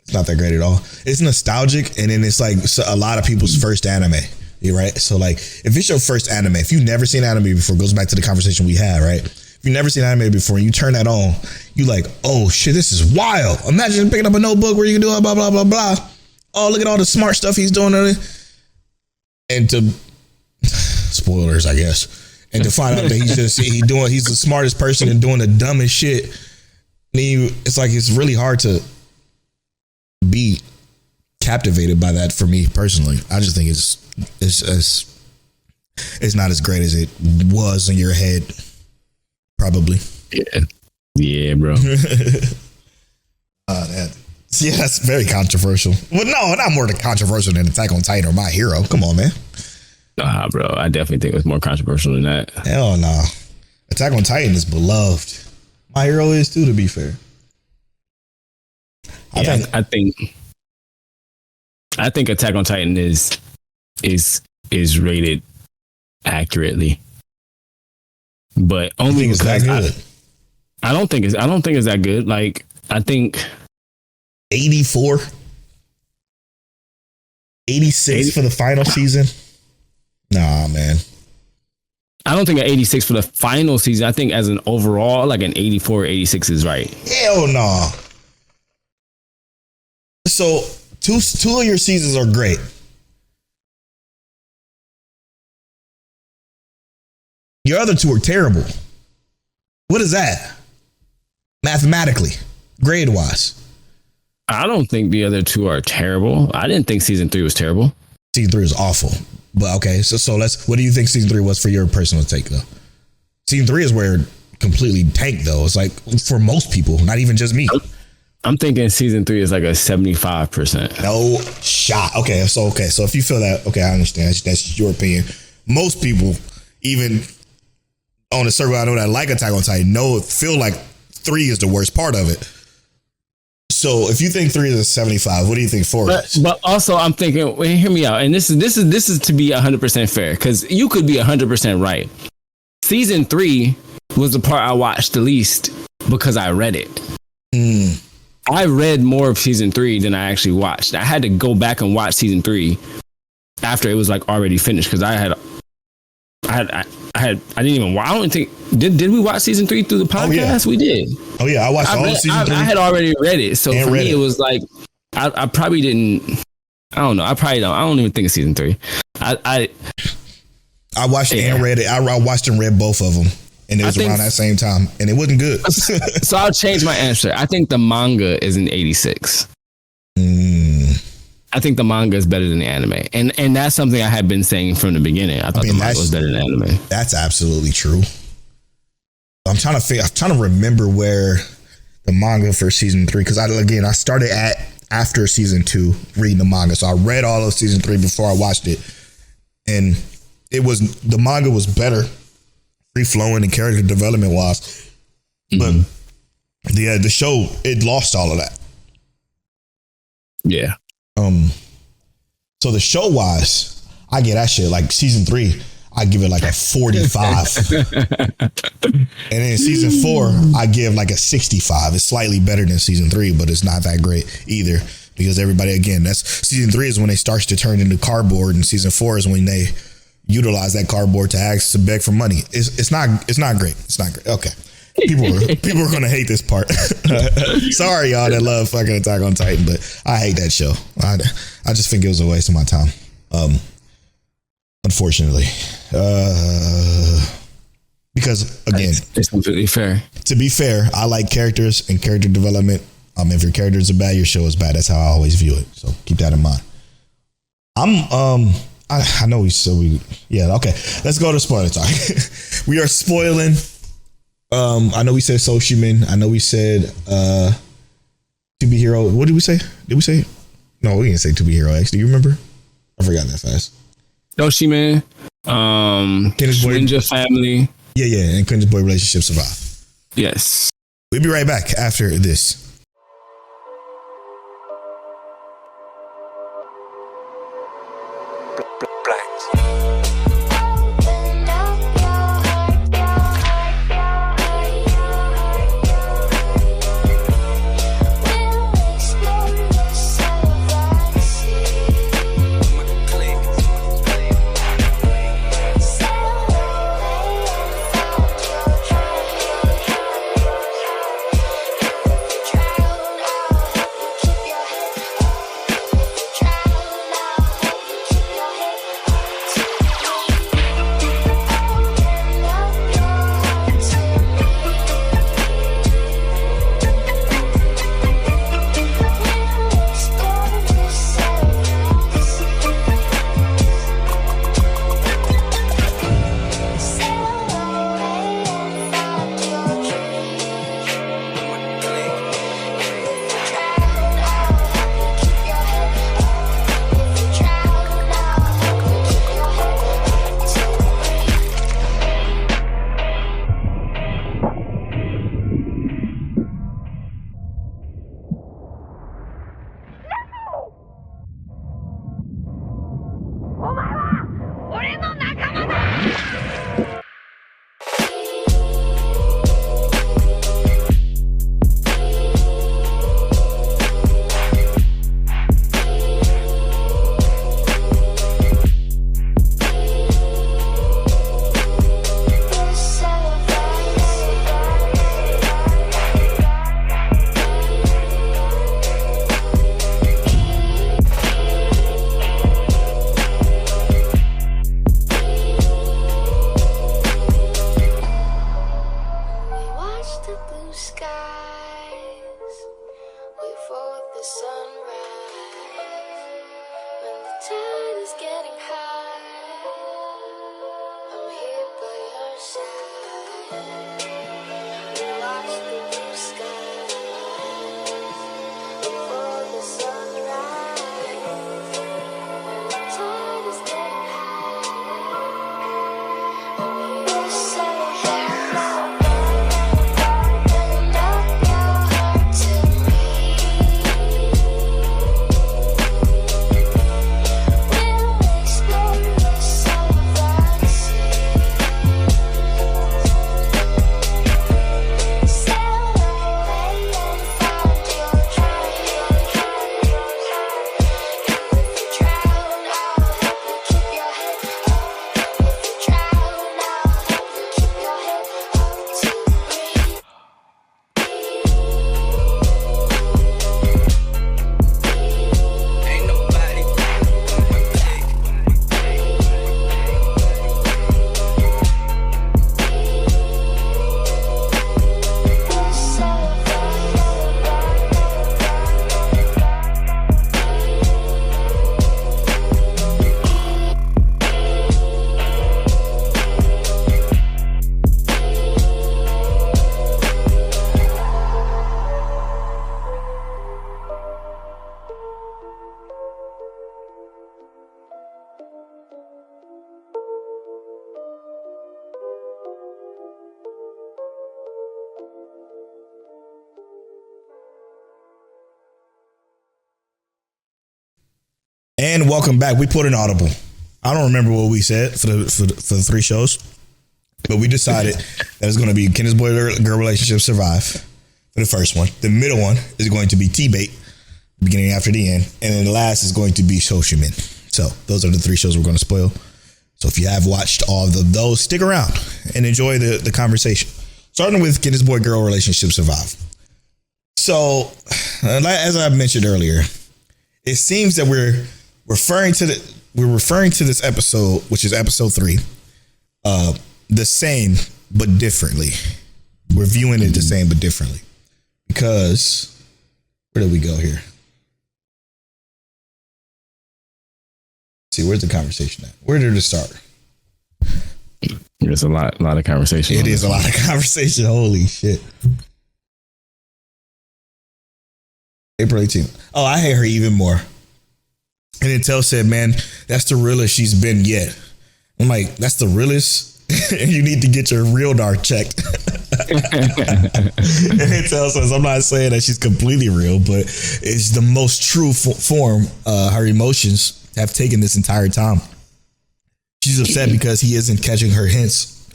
It's not that great at all. It's nostalgic, and then it's like a lot of people's first anime. You're right. So like, if it's your first anime, if you've never seen anime before, it goes back to the conversation we had, right? If you've never seen anime before and you turn that on, you like, oh shit, this is wild. Imagine picking up a notebook where you can do blah, blah, blah, blah. Oh, look at all the smart stuff he's doing. And to spoilers, I guess. And to find out that he's the smartest person and doing the dumbest shit. And it's like, it's really hard to be captivated by that for me personally. I just think it's not as great as it was in your head, probably. Yeah, bro. That's very controversial. Well, no, not more controversial than Attack on Titan or My Hero. Come on, man. Nah, bro. I definitely think it's more controversial than that. Hell no. Nah. Attack on Titan is beloved. My Hero is too, to be fair. I think Attack on Titan is rated accurately, but only because I don't think it's that good. Like, I think 84, 86 for the final season. Nah, man. I don't think an 86 for the final season. I think as an overall, like an 84, 86 is right. Hell no. Nah. So two of your seasons are great. Your other two are terrible. What is that? Mathematically, grade wise. I don't think the other two are terrible. I didn't think season 3 was terrible. Season 3 is awful. But okay, so what do you think season 3 was for your personal take though? Season 3 is where it completely tanked though. It's like for most people, not even just me. I'm thinking season 3 is like a 75%. No shot. Okay, so if you feel that, okay, I understand. That's your opinion. Most people, even on the circle I know that like Attack on Titan, feel like 3 is the worst part of it. So if you think 3 is a 75, what do you think 4 is? But also I'm thinking, wait, hear me out. And this is to be 100% fair, because you could be 100% right. Season 3 was the part I watched the least because I read it. I read more of season 3 than I actually watched. I had to go back and watch season 3 after it was like already finished, because I didn't even. I don't think did we watch season 3 through the podcast? Oh, yeah. We did. Oh yeah, I watched all of season 3. I had already read it, so for me it was like I probably didn't. I don't know. I don't even think of season 3. I watched it and read it. I watched and read both of them, and it was around that same time, and it wasn't good. So I'll change my answer. I think the manga is an 86. I think the manga is better than the anime, and that's something I had been saying from the beginning. I thought the manga was better than the anime. That's absolutely true. I'm trying to remember where the manga for season 3, because I started after season 2 reading the manga, so I read all of season 3 before I watched it, and the manga was better, free flowing and character development wise, but the show, it lost all of that. Yeah. So the show wise, I get that shit like season 3. I give it like a 45. And then season 4, I give like a 65. It's slightly better than season 3, but it's not that great either, because everybody, again, that's season 3 is when they starts to turn into cardboard, and season 4 is when they utilize that cardboard to beg for money. It's not great. It's not great. Okay. People are gonna hate this part. Sorry, y'all that love fucking Attack on Titan, but I hate that show. I just think it was a waste of my time. Unfortunately, because again, it's completely fair. To be fair, I like characters and character development. If your characters are bad, your show is bad. That's how I always view it. So keep that in mind. I know okay. Let's go to spoiler talk. We are spoiling. I know we said Shoshimin. I know we said To Be Hero. What did we say? Did we say? No, we didn't say To Be Hero X. Do you remember? I forgot that fast. Shoshimin, Shuinja Family. Yeah, and Ken's boy relationship survive. Yes. We'll be right back after this. And welcome back. We put an audible. I don't remember what we said for the 3 shows, but we decided that it's going to be Can This Boy Girl Relationship Survive for the first one. The middle one is going to be T-Bait, beginning after the end, and then the last is going to be Shoshimin. So those are the 3 shows we're going to spoil. So if you have watched all of those, stick around and enjoy the conversation. Starting with Can This Boy Girl Relationship Survive? So, as I mentioned earlier, it seems that we're referring to this episode, which is episode 3, the same but differently. We're viewing it the same but differently because where did we go here? See, where's the conversation at? Where did it start? There's a lot of conversation. It is a lot of conversation. Holy shit. April 18th. Oh, I hate her even more. And then Tell said, man, that's the realest she's been yet. I'm like, that's the realest? You need to get your real dark checked. And then Tell says, I'm not saying that she's completely real, but it's the most true form her emotions have taken this entire time. She's upset because he isn't catching her hints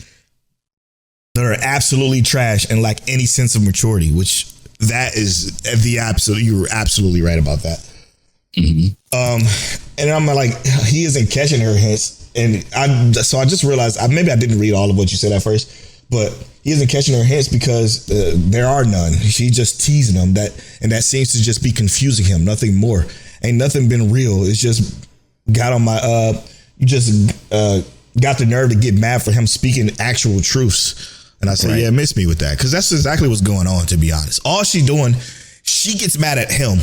that are absolutely trash and lack any sense of maturity, which that is the absolute, you were absolutely right about that. Mm-hmm. And I'm like, he isn't catching her hints. And so I just realized, maybe I didn't read all of what you said at first, but he isn't catching her hints because there are none. She's just teasing him, and that seems to just be confusing him. Nothing more. Ain't nothing been real. It's just got on my, you just got the nerve to get mad for him speaking actual truths. And I said, right. Yeah, miss me with that. Because that's exactly what's going on, to be honest. All she's doing, she gets mad at him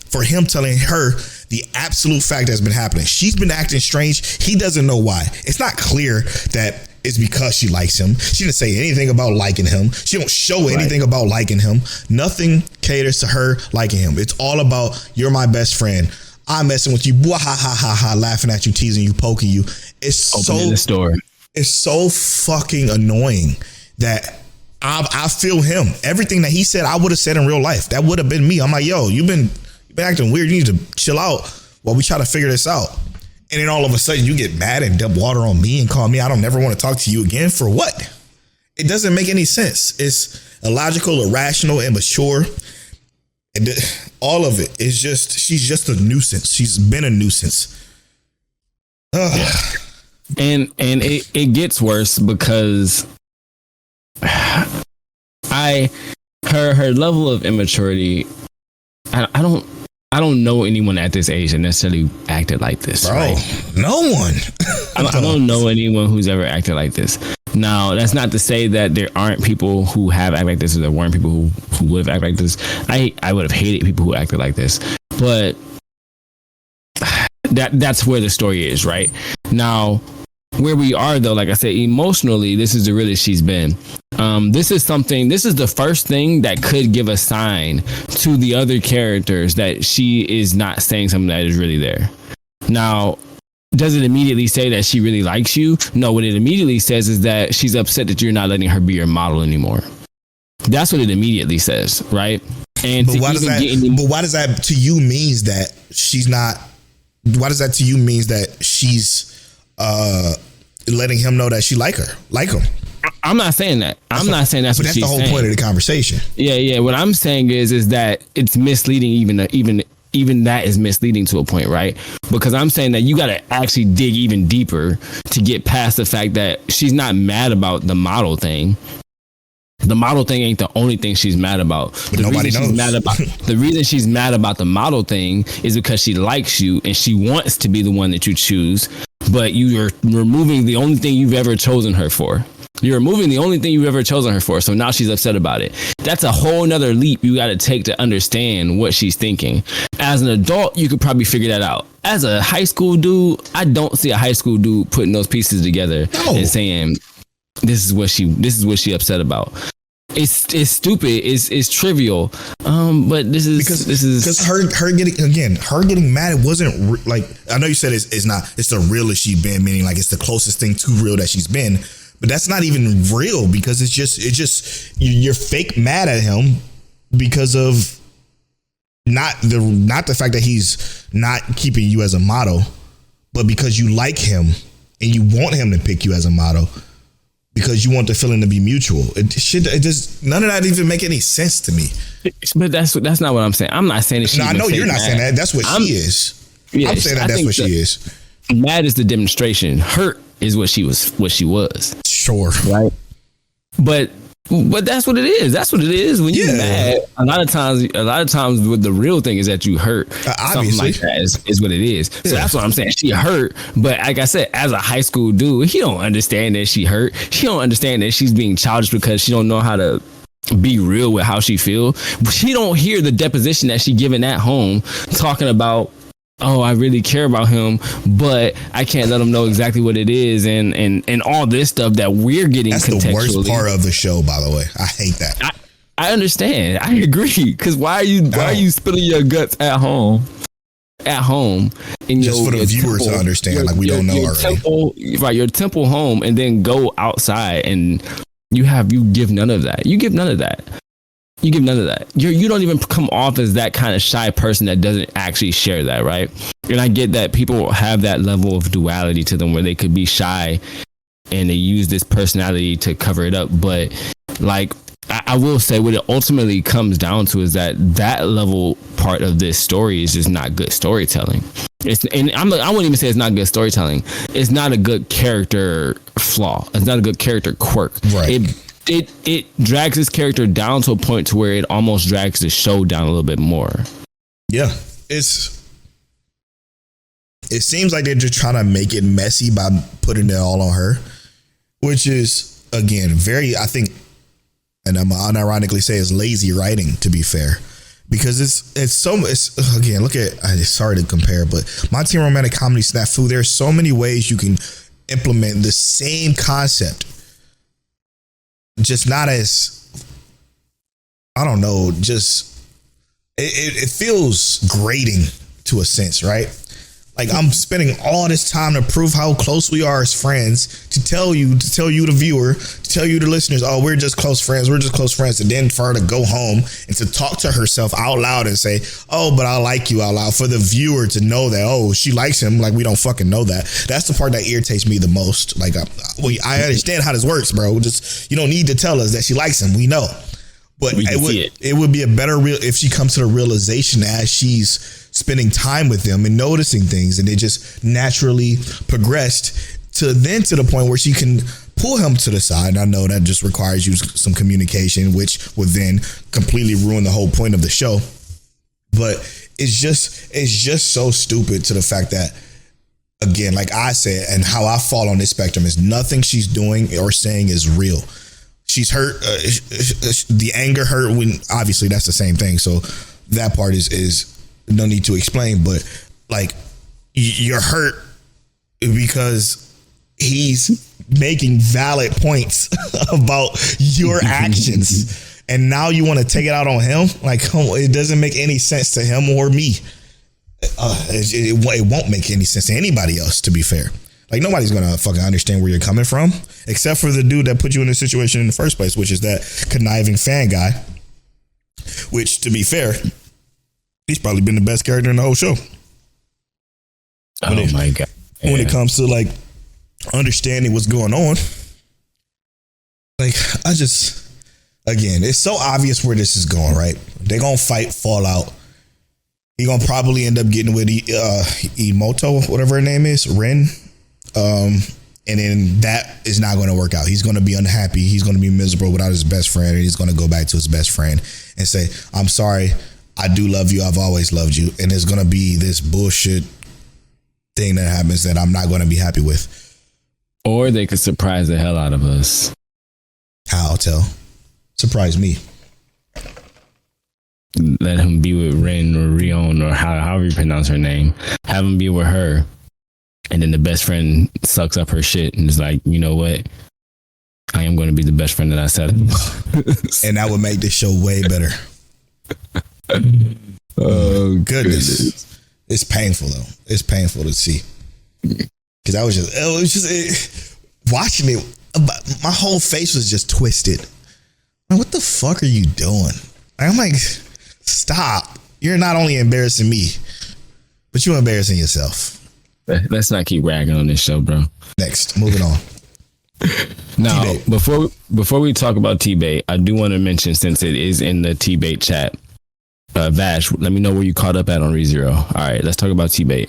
for him telling her the absolute fact that's been happening. She's been acting strange. He doesn't know why. It's not clear that it's because she likes him. She didn't say anything about liking him. She don't show anything about liking him. Nothing caters to her liking him. It's all about, you're my best friend. I'm messing with you. Ha ha ha ha, laughing at you, teasing you, poking you. It's opening the store. It's so fucking annoying that I feel him. Everything that he said, I would have said in real life. That would have been me. I'm like, yo, you've been acting weird. You need to chill out while we try to figure this out. And then all of a sudden you get mad and dump water on me and call me, I don't never want to talk to you again. For what? It doesn't make any sense. It's illogical, irrational, immature. And all of it is just, she's just a nuisance. She's been a nuisance. Yeah. And it gets worse because her level of immaturity, I don't know anyone at this age that necessarily acted like this. Bro, right? No one. I don't know anyone who's ever acted like this. Now, that's not to say that there aren't people who have acted like this, or there weren't people who would have acted like this. I would have hated people who acted like this, but that's where the story is, right? Now, where we are though, like I said, emotionally, this is the realest she's been. This is the first thing that could give a sign to the other characters that she is not saying something that is really there. Now, does it immediately say that she really likes you? No, what it immediately says is that she's upset that you're not letting her be your model anymore. That's what it immediately says, right? And but why does that to you means that she's not? Why does that to you means that she's letting him know that she like him? I'm not saying that. I'm not saying that's what she's saying. But that's the whole point of the conversation. Yeah. What I'm saying is that it's misleading. Even that is misleading to a point, right? Because I'm saying that you got to actually dig even deeper to get past the fact that she's not mad about the model thing. The model thing ain't the only thing she's mad about. But nobody knows. The reason she's mad about the model thing is because she likes you and she wants to be the one that you choose, but you are removing the only thing you've ever chosen her for. You're removing the only thing you've ever chosen her for. So now she's upset about it. That's a whole nother leap you got to take to understand what she's thinking. As an adult, you could probably figure that out. As a high school dude, I don't see a high school dude putting those pieces together and saying, this is what she upset about. It's stupid. It's trivial. But this is because her getting mad. It wasn't like, I know you said it's the realest she's been, meaning like it's the closest thing to real that she's been. But that's not even real because it's just you're fake mad at him because of not the fact that he's not keeping you as a model, but because you like him and you want him to pick you as a model because you want the feeling to be mutual. It just none of that even make any sense to me. But that's not what I'm saying. I'm not saying that she. No, I know you're not saying that. That's what she is. Yeah, I'm saying that's what she is. Mad is the demonstration. Hurt is what she was. Sure. Right. But that's what it is. That's what it is. When you're mad, a lot of times what the real thing is that you hurt. Something like that is what it is. So that's what I'm saying. She hurt. But like I said, as a high school dude, he don't understand that she hurt. She don't understand that she's being childish because she don't know how to be real with how she feel. She don't hear the deposition that she giving at home talking about, oh, I really care about him, but I can't let him know exactly what it is, and all this stuff that we're getting. That's the worst part of the show, by the way. I hate that. I understand. I agree. Because why are you spilling your guts at home? At home, in just for the viewers to understand, like we don't know already. Right, your temple home, and then go outside and you give none of that. You give none of that. You don't even come off as that kind of shy person that doesn't actually share that, right? And I get that people have that level of duality to them where they could be shy and they use this personality to cover it up. But like, I will say what it ultimately comes down to is that level part of this story is just not good storytelling. I wouldn't even say it's not good storytelling. It's not a good character flaw. It's not a good character quirk. Right. It drags his character down to a point to where it almost drags the show down a little bit more. Yeah. It seems like they're just trying to make it messy by putting it all on her, which is, again, very, I think, and I'm unironically say it's lazy writing, to be fair, because it's again, look at, sorry to compare, but my teen romantic comedy Snafu, there's so many ways you can implement the same concept, just not as, I don't know, just it feels grating to a sense, right? Like I'm spending all this time to prove how close we are as friends, to tell you the viewer, to tell you the listeners, oh, we're just close friends, and then for her to go home and to talk to herself out loud and say, oh, but I like you out loud, for the viewer to know that, oh, she likes him, like we don't fucking know that. That's the part that irritates me the most. Like I understand how this works, bro. Just, you don't need to tell us that she likes him. We know. But it would be a better if she comes to the realization as she's spending time with them and noticing things, and they just naturally progressed to the point where she can pull him to the side. And I know that just requires you some communication, which would then completely ruin the whole point of the show. But it's just so stupid to the fact that, again, like I said, and how I fall on this spectrum is nothing she's doing or saying is real. She's hurt. The anger hurt when obviously that's the same thing. So that part is no need to explain. But like you're hurt because he's making valid points about your actions, and now you want to take it out on him. Like it doesn't make any sense to him or me. It won't make any sense to anybody else, to be fair. Like nobody's gonna fucking understand where you're coming from, except for the dude that put you in this situation in the first place, which is that conniving fan guy. Which, to be fair, he's probably been the best character in the whole show. My God! When it comes to like understanding what's going on, like again, it's so obvious where this is going. Right? They're gonna fight Fallout. He's gonna probably end up getting with Emoto, whatever her name is, Ren. And then that is not going to work out. He's going to be unhappy. He's going to be miserable without his best friend. And he's going to go back to his best friend and say, I'm sorry. I do love you. I've always loved you. And there's going to be this bullshit thing that happens that I'm not going to be happy with. Or they could surprise the hell out of us. How? Tell. Surprise me. Let him be with Ren or Rion or however you pronounce her name. Have him be with her. And then the best friend sucks up her shit and is like, you know what? I am going to be the best friend that I said. And that would make this show way better. Oh, goodness. It's painful, though. It's painful to see. Because I was just watching it. My whole face was just twisted. Like, what the fuck are you doing? I'm like, stop. you're not only embarrassing me, but you're embarrassing yourself. Let's not keep ragging on this show, bro. Next, moving on. Now, T-Bait. before we talk about T-Bait, I do want to mention, since it is in the T-Bait chat, Vash, let me know where you caught up at on ReZero. All right, let's talk about T-Bait.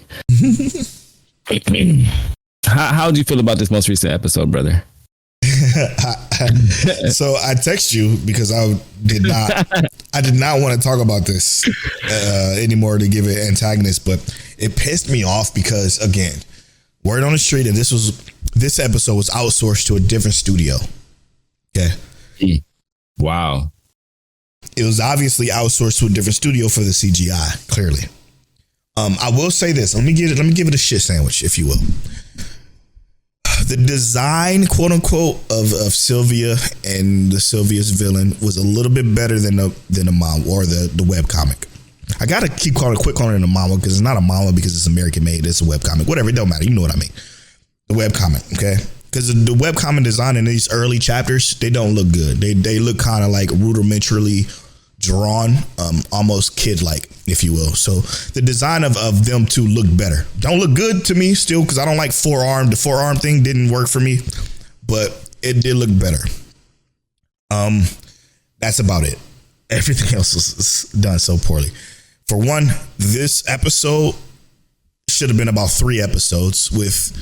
How do you feel about this most recent episode, brother? So I text you because I did not want to talk about this anymore to give it antagonist, but it pissed me off because, again, word on the street that this episode was outsourced to a different studio. Okay. Wow. It was obviously outsourced to a different studio for the CGI, clearly. I will say this. Let me give it a shit sandwich, if you will. The design, quote unquote, of Sylvia and the Sylvia's villain was a little bit better than the manga or the webcomic. I gotta keep calling it a manga because it's not a manga because it's American made. It's a webcomic. Whatever, it don't matter. You know what I mean. The webcomic, okay? Because the webcomic design in these early chapters, they don't look good. They look kind of like rudimentarily drawn, almost kid-like, if you will. So the design of them two look better. Don't look good to me still because I don't like forearm. The forearm thing didn't work for me, but it did look better. That's about it. Everything else was done so poorly. For one, this episode should have been about 3 episodes with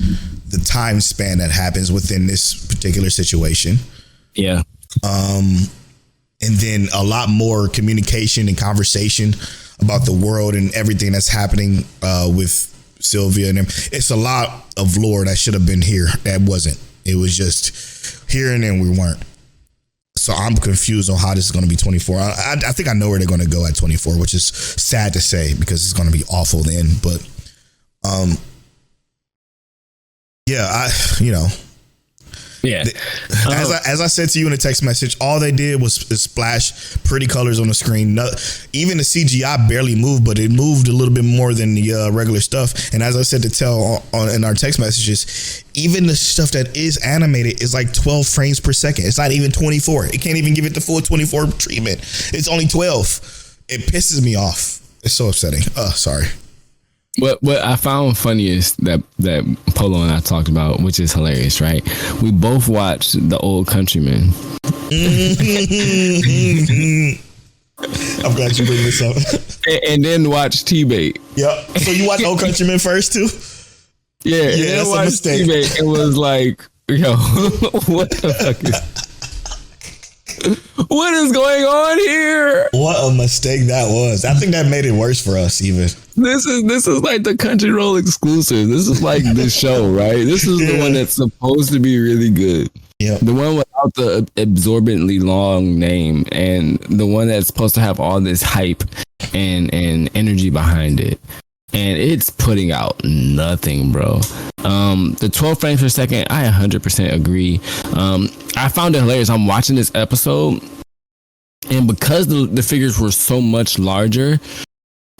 the time span that happens within this particular situation. Yeah. And then a lot more communication and conversation about the world and everything that's happening with Sylvia and them. It's a lot of lore that should have been here that wasn't. It was just here and then we weren't. So I'm confused on how this is going to be 24. I think I know where they're going to go at 24, which is sad to say because it's going to be awful then. But yeah, Yeah. As I said to you in a text message, all they did was splash pretty colors on the screen. Even the CGI barely moved, but it moved a little bit more than the regular stuff. And as I said to Tell in our text messages, even the stuff that is animated is like 12 frames per second. It's not even 24. It can't even give it the full 24 treatment. It's only 12. It pisses me off. It's so upsetting. Sorry. What I found funniest that Polow and I talked about, which is hilarious, right? We both watched The Old Countryman. I'm glad you bring this up. and then watched T-Bait. Yep. So you watched Old Countryman first too? Yeah, that's a mistake. T-Bait. It was like, yo, what the fuck is... What is going on here? What a mistake that was. I think that made it worse for us even. This is like the Crunchyroll exclusive. This is like the show, right? This is the one that's supposed to be really good. Yeah. The one without the absorbently long name and the one that's supposed to have all this hype and energy behind it. And it's putting out nothing, bro. The 12 frames per second, I 100% agree. I found it hilarious. I'm watching this episode, and because the figures were so much larger,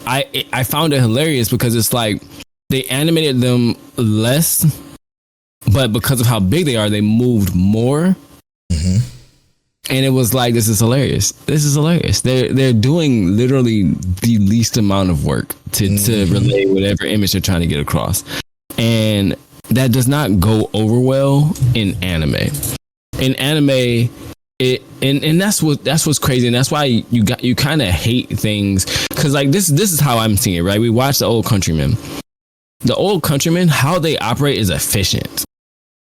I found it hilarious because it's like they animated them less, but because of how big they are, they moved more. Mm-hmm. And it was like, this is hilarious. This is hilarious. They're doing literally the least amount of work to relay whatever image they're trying to get across. And that does not go over well in anime. In anime, and that's what's crazy, and that's why you kind of hate things, because like this is how I'm seeing it, right? We watch The Old Countryman. The Old Countryman, how they operate is efficient.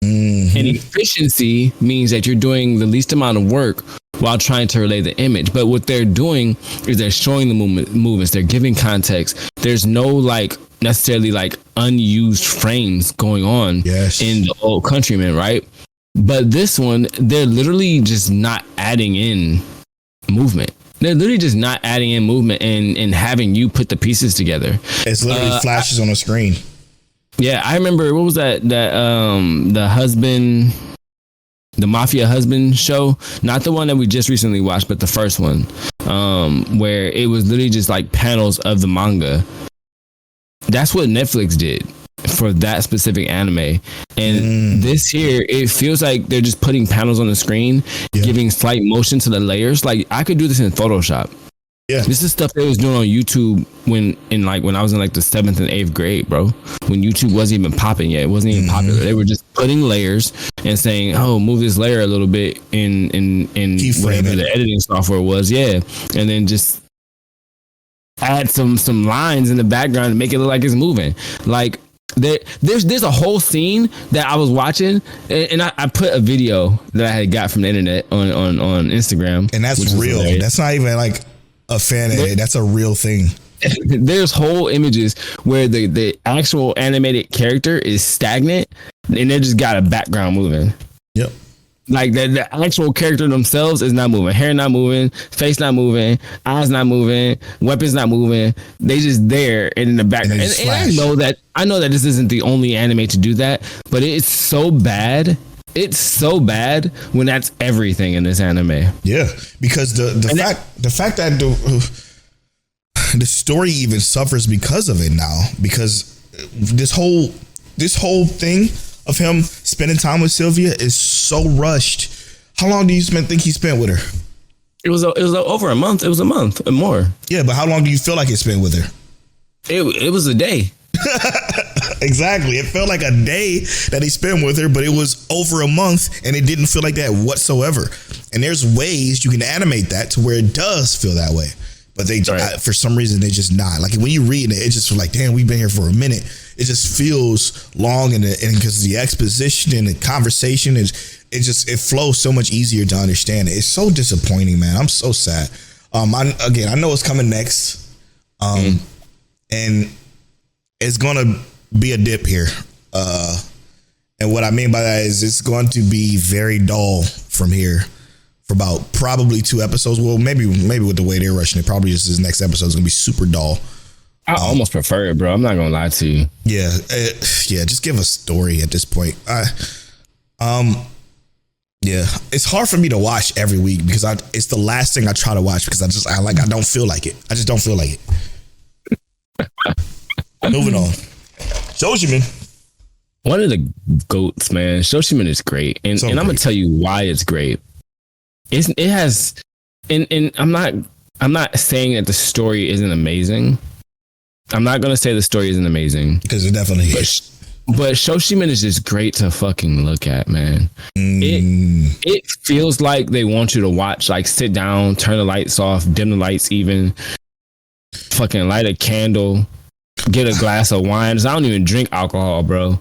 Mm-hmm. And efficiency means that you're doing the least amount of work while trying to relay the image. But what they're doing is they're showing the movements. They're giving context. There's no like necessarily like unused frames going on in The Old Countryman, right? But this one, they're literally just not adding in movement. They're literally just not adding in movement and having you put the pieces together. It's literally flashes on the screen. Yeah, I remember, what was that the husband, the Mafia Husband show? Not the one that we just recently watched, but the first one, where it was literally just like panels of the manga. That's what Netflix did for that specific anime. And this here, it feels like they're just putting panels on the screen, giving slight motion to the layers. Like, I could do this in Photoshop. Yeah. This is stuff they was doing on YouTube when I was in like the 7th and 8th grade, bro. When YouTube wasn't even popping yet. It wasn't even popular. They were just putting layers and saying, oh, move this layer a little bit in whatever the editing software was. Yeah. And then just add some lines in the background to make it look like it's moving. Like there's a whole scene that I was watching, and I put a video that I had got from the internet on Instagram, and that's real. That's not even like a fan edit. That's a real thing. There's whole images where the actual animated character is stagnant, and they just got a background moving. Yep. Like the actual character themselves is not moving. Hair not moving. Face not moving. Eyes not moving. Weapons not moving. They just there and in the background. And I know that this isn't the only anime to do that, but it's so bad. It's so bad when that's everything in this anime. Yeah, because the fact that the story even suffers because of it now, because this whole thing of him spending time with Sylvia is so rushed. How long do you think he spent with her? It was over a month. It was a month and more. Yeah, but how long do you feel like he spent with her? It was a day. Exactly. It felt like a day that he spent with her, but it was over a month, and it didn't feel like that whatsoever. And there's ways you can animate that to where it does feel that way. But they, for some reason, they just not. Like when you read it, it just feels like, damn, we've been here for a minute. It just feels long, and because the exposition and the conversation it flows so much easier to understand. It's so disappointing, man. I'm so sad. I know it's coming next, and it's gonna be a dip here. And what I mean by that is it's going to be very dull from here. For about probably 2 episodes. Well, maybe with the way they're rushing it, probably just this next episode is gonna be super dull. I almost prefer it, bro. I'm not gonna lie to you. Yeah, just give a story at this point. Yeah, it's hard for me to watch every week because it's the last thing I try to watch because I don't feel like it. I just don't feel like it. Moving on. Shoshimin. One of the GOATs, man. Shoshimin is great, and I'm gonna tell you why it's great. It has, and I'm not saying that the story isn't amazing. I'm not gonna say the story isn't amazing because it definitely is. But Shoshimin is just great to fucking look at, man. It feels like they want you to watch, like sit down, turn the lights off, dim the lights, even fucking light a candle, get a glass of wine. I don't even drink alcohol, bro.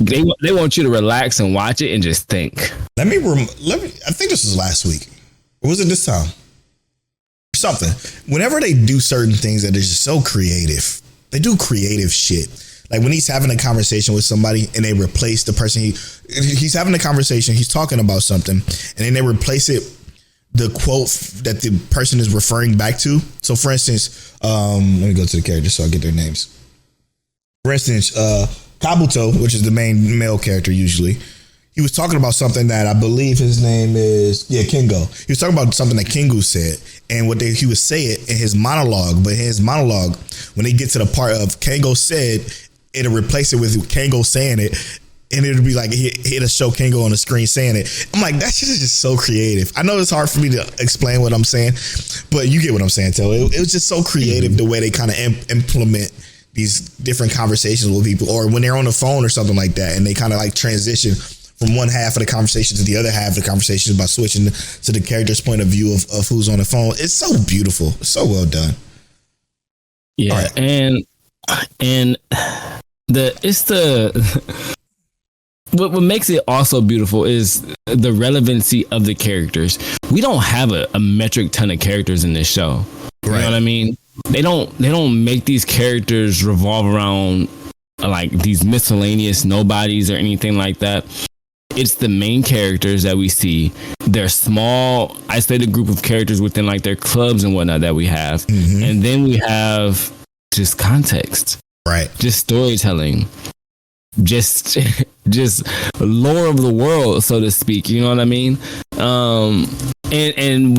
They want you to relax and watch it and just think. Let me. I think this was last week. Or was it this time? Something. Whenever they do certain things that is just so creative, they do creative shit. Like when he's having a conversation with somebody and they replace the person he's having a conversation, he's talking about something, and then they replace it, the quote that the person is referring back to. So for instance, let me go to the characters so I get their names. For instance, Kabuto, which is the main male character usually, he was talking about something that I believe his name is, Kingo. He was talking about something that Kingo said, and he would say it in his monologue. But in his monologue, when they get to the part of Kingo said, it'll replace it with Kingo saying it, and it'll be like it'll show Kingo on the screen saying it. I'm like, that shit is just so creative. I know it's hard for me to explain what I'm saying, but you get what I'm saying, Tel. It was just so creative the way they kind of implement these different conversations with people, or when they're on the phone or something like that, and they kind of like transition from one half of the conversation to the other half of the conversation by switching to the character's point of view of who's on the phone. It's so beautiful. It's so well done. Yeah. Right. And what makes it also beautiful is the relevancy of the characters. We don't have a metric ton of characters in this show. You know what I mean? They don't make these characters revolve around like these miscellaneous nobodies or anything like that. It's the main characters that we see. They're small, isolated group of characters within like their clubs and whatnot that we have. Mm-hmm. And then we have just context. Right. Just storytelling. Just lore of the world, so to speak. You know what I mean? And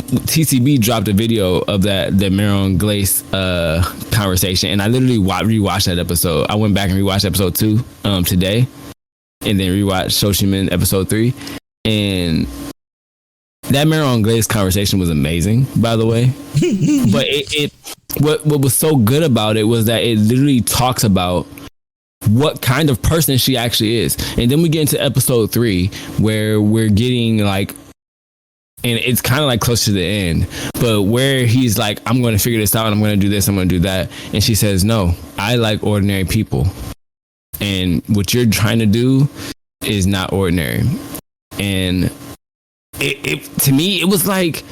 TCB dropped a video of the Maron Glace conversation, and I literally rewatched that episode. I went back and rewatched episode 2 today, and then rewatched Shoshimin episode 3, and That Maron Glaze conversation was amazing, by the way. But what was so good about it was that it literally talks about what kind of person she actually is. And then we get into episode 3 where we're getting like, and it's kind of like close to the end, but where he's like, I'm going to figure this out. I'm going to do this. I'm going to do that. And she says, no, I like ordinary people. And what you're trying to do is not ordinary. And it to me, it was like,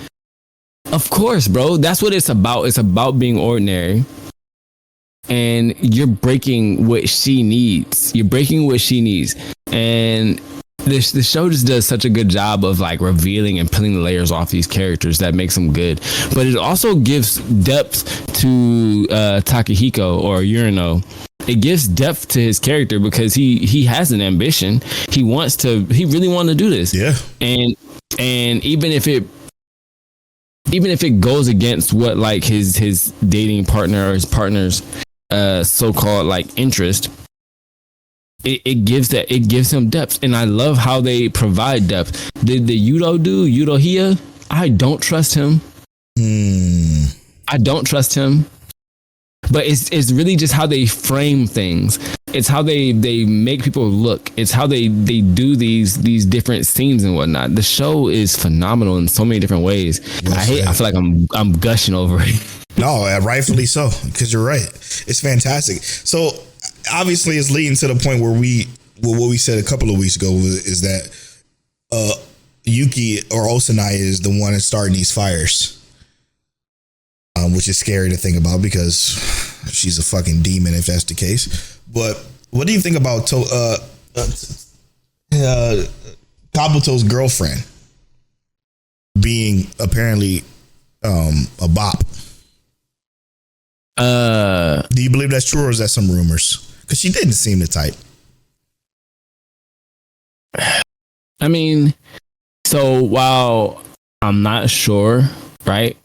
of course, bro, that's what it's about. It's about being ordinary. And you're breaking what she needs. You're breaking what she needs. And the show just does such a good job of like revealing and peeling the layers off these characters that makes them good. But it also gives depth to Takahiko or Urino. It gives depth to his character because he has an ambition. He really wants to do this. Yeah. And even if it goes against what like his dating partner or his partner's so-called like interest, it gives him depth. And I love how they provide depth. The Yudohia, I don't trust him. I don't trust him. But it's really just how they frame things. It's how they make people look. It's how they do these different scenes and whatnot. The show is phenomenal in so many different ways. I feel like I'm gushing over it. No, rightfully so, because you're right. It's fantastic. So obviously it's leading to the point where what we said a couple of weeks ago is that Yuki or Osanai is the one that's starting these fires. Which is scary to think about because she's a fucking demon if that's the case. But what do you think about Kabuto's girlfriend being apparently a bop? Do you believe that's true or is that some rumors? Because she didn't seem the type. I mean, so while I'm not sure, right?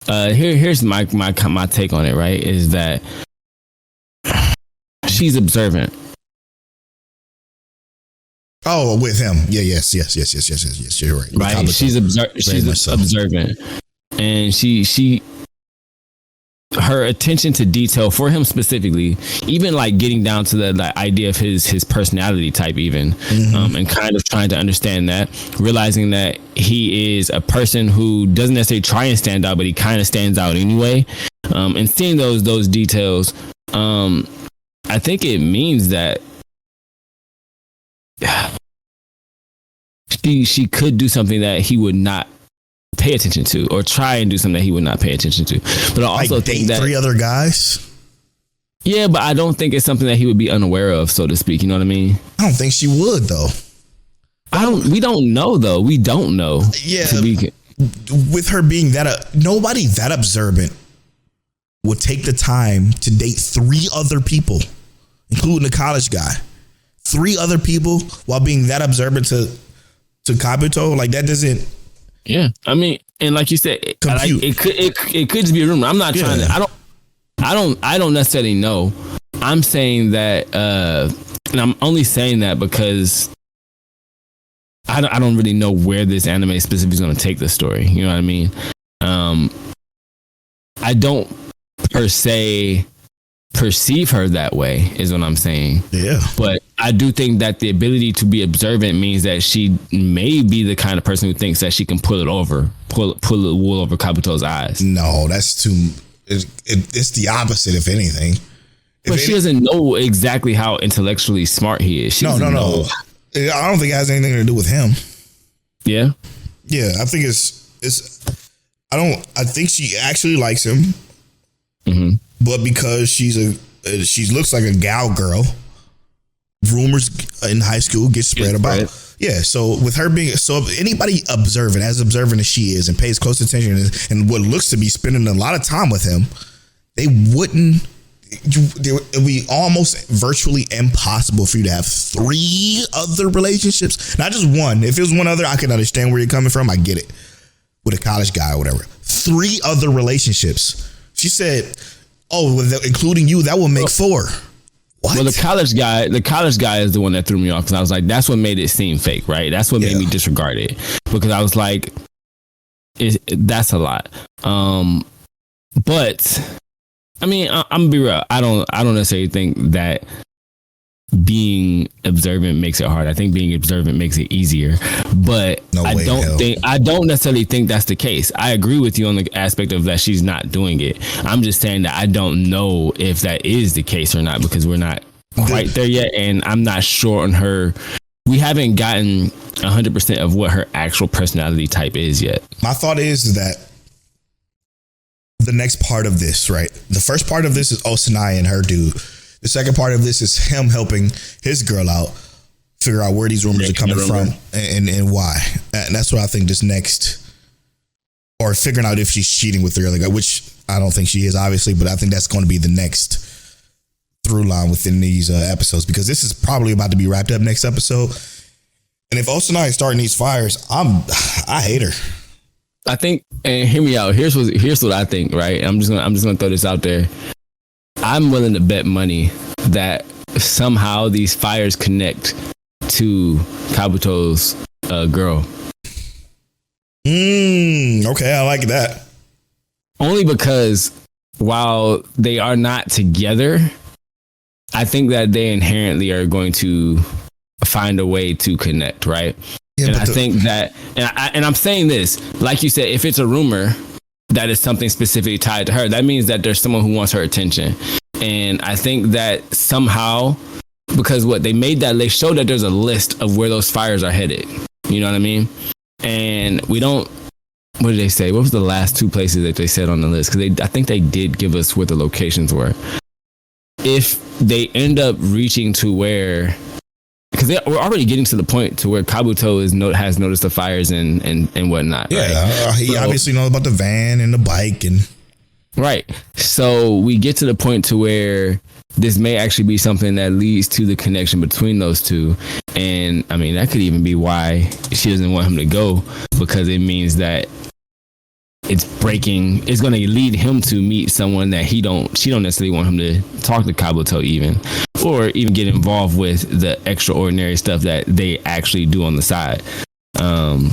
Here's my take on it, right? Is that she's observant. Oh, with him. Yeah, yes. You're right. Right. She's observant. And she her attention to detail for him specifically, even like getting down to the idea of his personality type even, and kind of trying to understand that, realizing that he is a person who doesn't necessarily try and stand out, but he kind of stands out anyway, and seeing those details, I think it means that she could do something that he would not pay attention to, or try and do something that he would not pay attention to. But I also think that 3 other guys. Yeah, but I don't think it's something that he would be unaware of, so to speak. You know what I mean? I don't think she would, though. We don't know, though. We don't know. Yeah. With her being nobody that observant would take the time to date 3 other people, including the college guy. 3 other people while being that observant to Kabuto, like that doesn't. Yeah, I mean, and like you said, it could just be a rumor. I'm not trying to. I don't necessarily know. I'm saying that, and I'm only saying that because I don't really know where this anime specifically is going to take the story. You know what I mean? I don't per se perceive her that way, is what I'm saying. Yeah. But I do think that the ability to be observant means that she may be the kind of person who thinks that she can pull the wool over Kabuto's eyes. No, that's too. It's the opposite, if anything. But she doesn't know exactly how intellectually smart he is. No. I don't think it has anything to do with him. Yeah. Yeah, I think I think she actually likes him. Mm-hmm. But because she looks like a gal girl, rumors in high school get spread about. Yeah, so with her being anybody as observant as she is and pays close attention and what looks to be spending a lot of time with him, it would be almost virtually impossible for you to have 3 other relationships, not just one. If it was one other, I can understand where you're coming from. I get it, with a college guy or whatever. 3 other relationships. She said, "Oh, including you, that will make 4." What? Well, the college guy is the one that threw me off, because I was like, that's what made it seem fake, right? That's what made me disregard it, because I was like, that's a lot. But I mean, I'm gonna be real. I don't necessarily think that being observant makes it hard. I think being observant makes it easier. But I don't necessarily think that's the case. I agree with you on the aspect of that she's not doing it. I'm just saying that I don't know if that is the case or not, because we're not quite there yet, and I'm not sure on her. We haven't gotten 100% of what her actual personality type is yet. My thought is that the next part of this, right? The first part of this is Osanai and her dude. The second part of this is him helping his girl out, figure out where these rumors are coming from and why. And that's what I think this next, or figuring out if she's cheating with the other guy, which I don't think she is, obviously, but I think that's going to be the next through line within these episodes, because this is probably about to be wrapped up next episode. And if Osanai is starting these fires, I hate her. I think, and hear me out. Here's what I think. Right, I'm just gonna throw this out there. I'm willing to bet money that somehow these fires connect to Kabuto's girl. Okay, I like that. Only because while they are not together, I think that they inherently are going to find a way to connect, right? Yeah, and I think that, and I'm saying this, like you said, if it's a rumor that is something specifically tied to her, that means that there's someone who wants her attention. And I think that somehow, because they made that, they showed that there's a list of where those fires are headed. You know what I mean? And we don't, what did they say? What was the last two places that they said on the list? Because I think they did give us what the locations were. If they end up reaching to where, because we're already getting to the point to where Kabuto has noticed the fires and whatnot. Yeah, right? He obviously knows about the van and the bike and. Right. So we get to the point to where this may actually be something that leads to the connection between those two. And I mean, that could even be why she doesn't want him to go, because it means that it's going to lead him to meet someone that she don't necessarily want him to talk to Kabuto even, or even get involved with the extraordinary stuff that they actually do on the side. I'm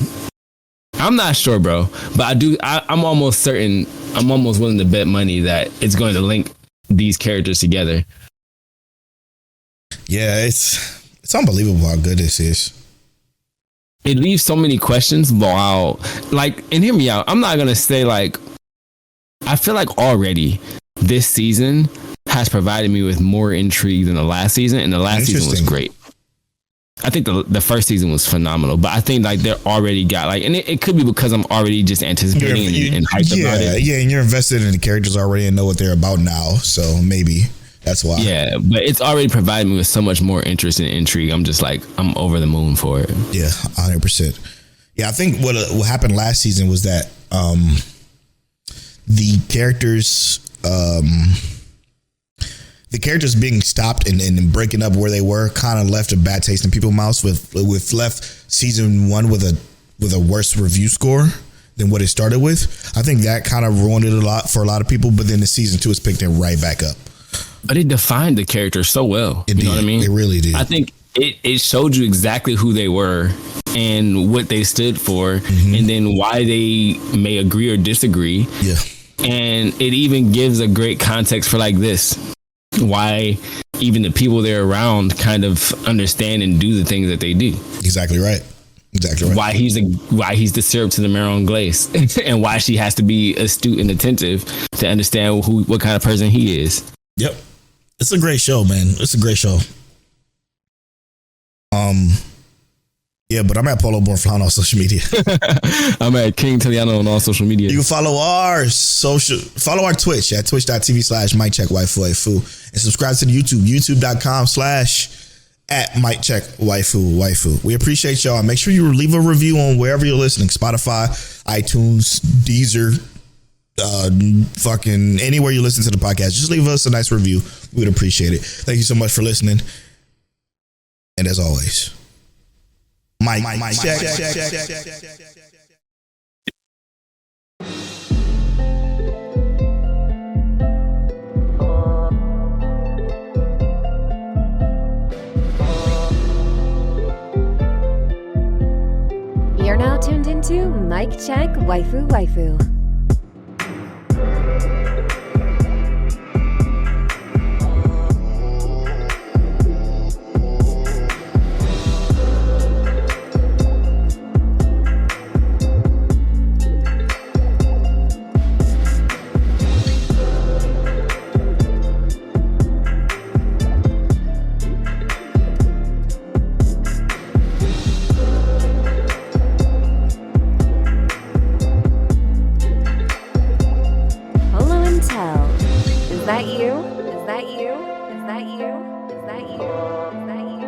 not sure, bro, but I'm almost certain, I'm almost willing to bet money that it's going to link these characters together. Yeah, it's unbelievable how good this is. It leaves so many questions, while, like, and hear me out, I'm not going to say, like, I feel like already this season has provided me with more intrigue than the last season, and the last season was great. I think the first season was phenomenal, but I think like they're already got like, and it could be because I'm already just anticipating and hyped about it. Yeah, and you're invested in the characters already and know what they're about now, so maybe that's why. Yeah, but it's already provided me with so much more interest and intrigue. I'm just like, I'm over the moon for it. Yeah, 100%. Yeah, I think what happened last season was that the characters being stopped and breaking up where they were kind of left a bad taste in people's mouths, with left season one with a worse review score than what it started with. I think that kind of ruined it a lot for a lot of people, but then the season two has picked it right back up. But it defined the character so well. It did. Know what I mean? It really did. I think it showed you exactly who they were and what they stood for, and then why they may agree or disagree. Yeah. And it even gives a great context for like this. Why even the people they're around kind of understand and do the things that they do. Exactly right. Why he's the syrup to the marron glace, and why she has to be astute and attentive to understand what kind of person he is. Yep, it's a great show, man. It's a great show. Yeah, but I'm at Polow Born Flan on social media. I'm at King Telliano on all social media. You can follow our Twitch at twitch.tv/MikeCheckWaifu, and subscribe to the youtube.com/@MikeCheckWaifu. We appreciate y'all. Make sure you leave a review on wherever you're listening: Spotify, iTunes, Deezer, fucking anywhere you listen to the podcast. Just leave us a nice review. We would appreciate it. Thank you so much for listening. And as always, Mike check. You're now tuned into Mic Check Waifu Waifu. Is that you? Is that you? Is that you? Is that you? Is that you?